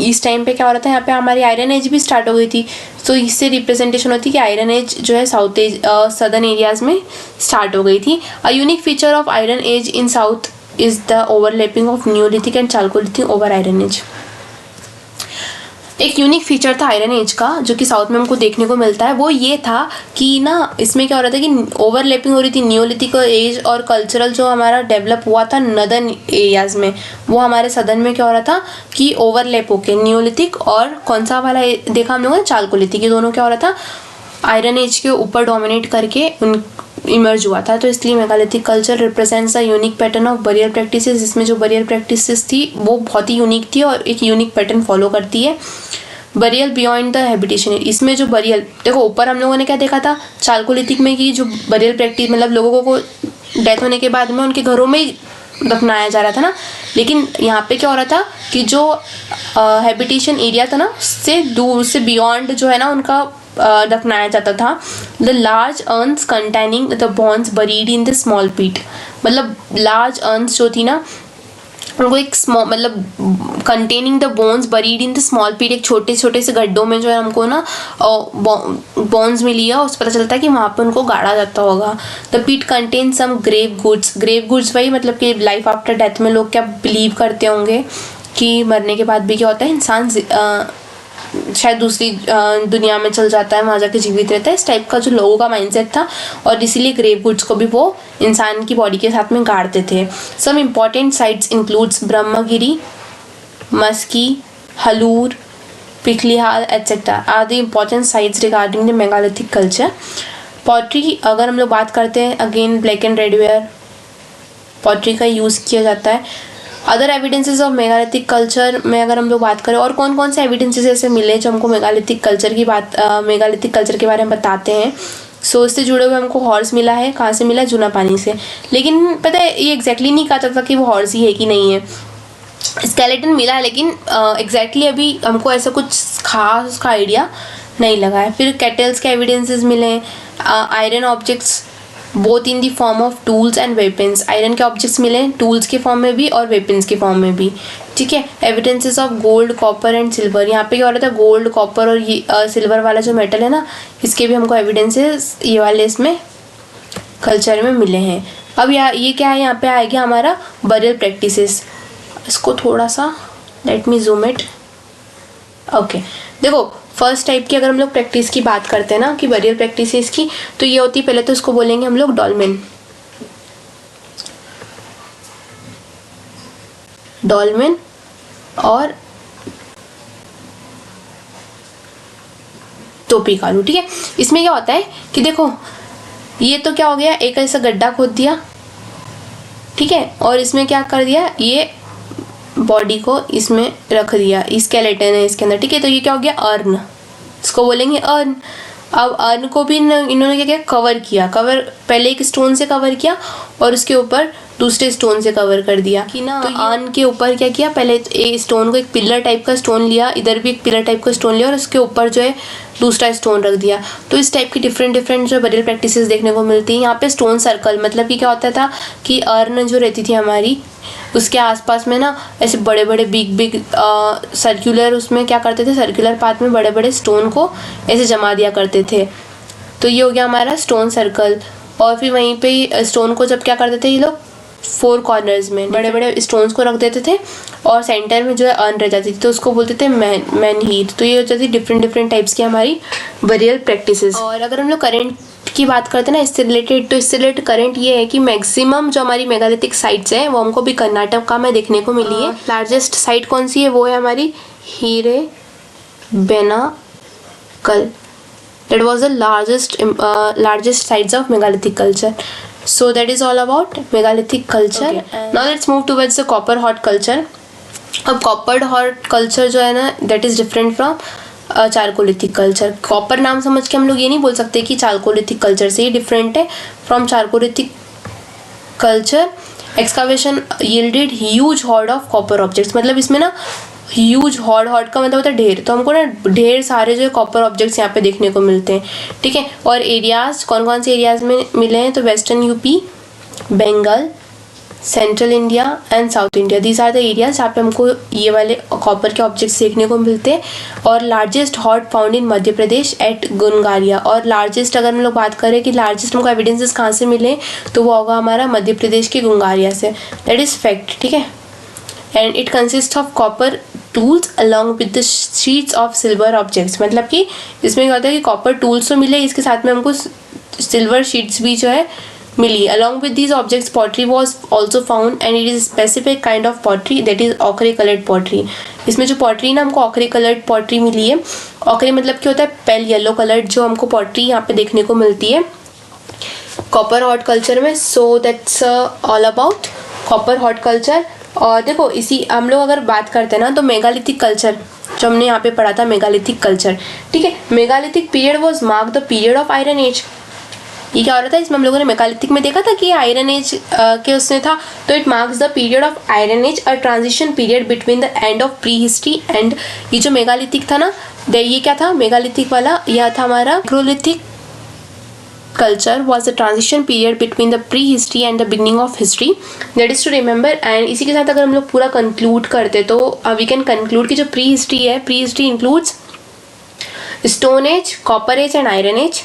इस टाइम पे क्या हो रहा था, यहाँ पे हमारी आयरन एज भी स्टार्ट हो गई थी, तो इससे रिप्रेजेंटेशन होती है कि आयरन एज जो है साउथ एज सदर्न एरियाज में स्टार्ट हो गई थी। A unique feature of iron age in south is the overlapping of neolithic and chalcolithic over iron age. एक यूनिक फीचर था आयरन एज का जो कि साउथ में हमको देखने को मिलता है, वो ये था कि ना इसमें क्या हो रहा था कि ओवरलैपिंग हो रही थी न्यूलिथिक एज और कल्चरल जो हमारा डेवलप हुआ था नदर्न एरियाज में, वो हमारे सदर्न में क्या हो रहा था कि ओवरलैप होके न्यूलिथिक और कौन सा वाला देखा हम लोगों ने, चालकोलिथिक, ये दोनों क्या हो रहा था आयरन एज के ऊपर डोमिनेट करके उन इमर्ज हुआ था। तो इसलिए megalithic culture represents the unique pattern of barrier practices. इसमें जो बरियर प्रैक्टिसेस थी वो बहुत ही यूनिक थी और एक यूनिक पैटर्न फॉलो करती है। बरियल बियॉन्ड द हैबिटेशन, इसमें जो बरियल देखो ऊपर हम लोगों ने क्या देखा था चालकोलिथिक में कि जो बरियल प्रैक्टिस मतलब लोगों को डेथ होने के बाद में उनके घरों में ही दफनाया जा रहा था ना, लेकिन यहाँ पे क्या हो रहा था कि जो हैबिटेशन एरिया था ना उससे दूर से बियॉन्ड जो है ना उनका दफनाया जाता था। The large earns containing the bones buried in the small पीट, मतलब लार्ज अर्न्स जो थी ना उनको एक स्मॉल मतलब containing the bones buried in the small पीट, एक छोटे छोटे से गड्ढों में जो है हमको ना बोन्स मिली है, उससे पता चलता है कि वहाँ पे उनको गाड़ा जाता होगा। The pit contain some grave goods, grave goods वही मतलब कि लाइफ आफ्टर डेथ में लोग क्या बिलीव करते होंगे कि मरने के बाद भी क्या होता है इंसान शायद दूसरी दुनिया में चल जाता है, वहाँ जाके जीवित रहता है, इस टाइप का जो लोगों का माइंडसेट था और इसीलिए ग्रेव गुड्स को भी वो इंसान की बॉडी के साथ में गाड़ते थे। Some important sites includes Brahmagiri, Maski, Hallur, Piklihal etcetera are the important sites regarding the megalithic culture. Pottery अगर हम लोग बात करते हैं again black and red ware pottery का यूज़ किया जाता है। Other evidences of megalithic culture में अगर हम लोग बात करें और कौन कौन से एविडेंसेस ऐसे मिले जो हमको मेगालिथिक कल्चर के बारे में बताते हैं। सो इससे जुड़े हुए हमको हॉर्स मिला है, कहाँ से मिला, जूना पानी से, लेकिन पता है ये एग्जैक्टली नहीं कहा जाता कि वो हॉर्स ही है कि नहीं है। स्केलेटन मिला है लेकिन एग्जैक्टली अभी हमको ऐसा कुछ खास उसका आइडिया नहीं लगा है। फिर कैटल्स के एविडेंसेस मिले हैं। Iron objects both in the form of tools and weapons, iron के ऑब्जेक्ट्स मिले हैं टूल्स के फॉर्म में भी और वेपन्स के फॉर्म में भी। ठीक है, evidences of gold, copper and silver, यहाँ पे क्या हो रहा था गोल्ड, कॉपर और ये सिल्वर वाला जो मेटल है ना इसके भी हमको एविडेंसेस ये वाले इसमें कल्चर में मिले हैं। अब ये क्या है, यहाँ पे आएगा हमारा बरियल प्रैक्टिसेस। इसको थोड़ा सा let me zoom it. Okay, देखो फर्स्ट टाइप की अगर हम लोग प्रैक्टिस की बात करते हैं ना कि बरियल प्रैक्टिसेस की, तो ये होती है पहले तो इसको बोलेंगे हम लोग डॉल्मेन। डॉल्मेन और टोपी कालू। ठीक है, इसमें क्या होता है कि देखो ये तो क्या हो गया, एक ऐसा गड्ढा खोद दिया, ठीक है, और इसमें क्या कर दिया, ये बॉडी को इसमें रख दिया, स्केलेटन है इसके अंदर। ठीक है, तो ये क्या हो गया अर्न, इसको बोलेंगे अर्न। अब अर्न को भी इन्होंने क्या किया, कवर किया, कवर पहले एक स्टोन से कवर किया और उसके ऊपर दूसरे स्टोन से कवर कर दिया कि ना। तो अर्न के ऊपर क्या किया, पहले एक स्टोन को एक पिलर टाइप का स्टोन लिया, इधर भी एक पिलर टाइप का स्टोन लिया और उसके ऊपर जो है दूसरा स्टोन रख दिया। तो इस टाइप की डिफरेंट जो बरियल प्रैक्टिसेस देखने को मिलती हैं। यहाँ पे स्टोन सर्कल मतलब कि क्या होता था कि अर्न जो रहती थी हमारी उसके आसपास में ना ऐसे बड़े बड़े बिग सर्कुलर, उसमें क्या करते थे सर्कुलर पाथ में बड़े बड़े स्टोन को ऐसे जमा दिया करते थे। तो ये हो गया हमारा स्टोन सर्कल। और फिर वहीं पे स्टोन को जब क्या करते थे ये लोग 4 कॉर्नर्स में बड़े बड़े स्टोन्स को रख देते थे और सेंटर में जो है अर्न रह जाती थी, तो उसको बोलते थे मैनहीथ। तो ये हो जाती डिफरेंट टाइप्स की हमारी बरियल प्रैक्टिसेस। और अगर हम लोग करेंट की बात करते हैं ना इससे रिलेटेड, तो इससे रिलेटेड करंट ये है कि मैक्सिमम जो हमारी मेगालिथिक साइट्स हैं वो हमको भी कर्नाटक में देखने को मिली है। लार्जेस्ट साइट कौन सी है, वो है हमारी हीरे बेनाकल। That was the largest sites of megalithic culture. So that is all about megalithic culture. Okay. Now let's move towards the copper hot culture. अब copper hot culture जो है ना that is different from chalcolithic culture. Copper नाम समझ के हम लोग ये नहीं बोल सकते कि चारकोलिथिक कल्चर से ही डिफरेंट है from chalcolithic culture. Excavation yielded huge hoard of copper objects, मतलब इसमें ना ह्यूज हॉट का मतलब होता है ढेर, तो हमको ना ढेर सारे जो कॉपर ऑब्जेक्ट्स यहाँ पे देखने को मिलते हैं, ठीक है। और एरियाज कौन कौन से एरियाज में मिले हैं, तो western UP, Bengal, central India and south India, these are the areas जहाँ पे हमको ये वाले कॉपर के ऑब्जेक्ट्स देखने को मिलते हैं। और largest hoard found in Madhya Pradesh at Gungeria. और लार्जेस्ट अगर हम लोग बात करें कि लार्जेस्ट हमको एविडेंसेस कहाँ से मिले, तो वो होगा हमारा मध्य प्रदेश के गुनगारिया से, दैट इज़ फैक्ट, ठीक है। And it consist of copper tools along with the sheets of silver objects, मतलब कि इसमें क्या होता है कि कॉपर टूल्स तो मिले, इसके साथ में हमको सिल्वर शीट्स भी जो है मिली। Along with these objects pottery was also found and it is specific kind of pottery that is ochre coloured pottery. इसमें जो पॉटरी ना हमको ऑकरे कलर्ड पॉटरी मिली है। ऑकरे मतलब क्या होता है, पेल येलो कलर्ड जो हमको पॉटरी यहाँ पे देखने को मिलती है कॉपर हॉट कल्चर में। सो that's all about copper hot culture. और देखो इसी हम लोग अगर बात करते हैं ना, तो मेगालिथिक कल्चर जो हमने यहाँ पे पढ़ा था, मेगालिथिक कल्चर, ठीक है। Megalithic period was mark the period of iron age. ये क्या हो रहा था, इसमें हम लोगों ने मेगालिथिक में देखा था कि आयरन एज के उसमें था, तो it marks the period of iron age, a transition period between the end of prehistory and. ये जो मेगालिथिक था ना, ये क्या था मेगालिथिक वाला, यह था हमारा नेक्रोलिथिक culture was the transition period between the prehistory and the beginning of history, that is to remember। and इसी के साथ अगर हम लोग पूरा कंक्लूड करते तो we can conclude कि जो प्री हिस्ट्री है, prehistory includes stone age, copper age and iron age.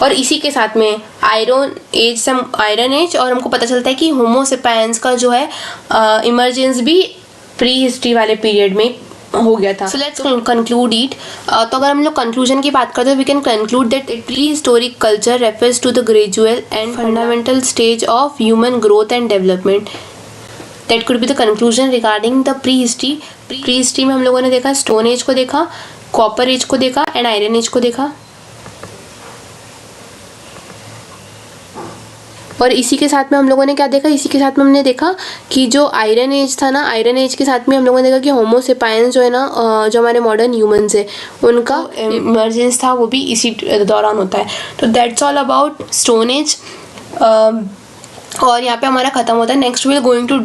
और इसी के साथ में आयरन एज और हमको पता चलता है कि होमो सेपियंस का जो है इमर्जेंस भी प्री हिस्ट्री वाले पीरियड में हो गया था। So let's conclude it. तो अगर हम लोग कंक्लूजन की बात करते हैं, we can conclude that prehistoric culture refers to the gradual and fundamental stage of human growth and development. That could be the conclusion regarding the prehistory. Prehistory में हम लोगों ने देखा stone age को देखा, copper age को देखा and iron as को देखा। और इसी के साथ में हम लोगों ने क्या देखा, इसी के साथ में हमने देखा कि जो आयरन एज था ना, आयरन एज के साथ में हम लोगों ने देखा कि होमो सेपियंस जो है ना, जो हमारे मॉडर्न ह्यूमंस है उनका इमर्जेंस था, वो भी इसी दौरान होता है। तो that's all about stone age. और यहाँ पे हमारा ख़त्म होता है। Next we are going to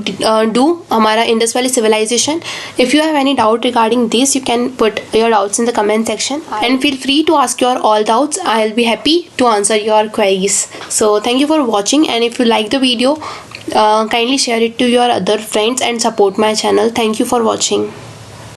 do हमारा Indus valley civilisation. If you have any doubt regarding this, you can put your doubts in the comment section and feel free to ask your all doubts. I will be happy to answer your queries. So thank you for watching and if you like the video kindly share it to your other friends and support my channel. Thank you for watching.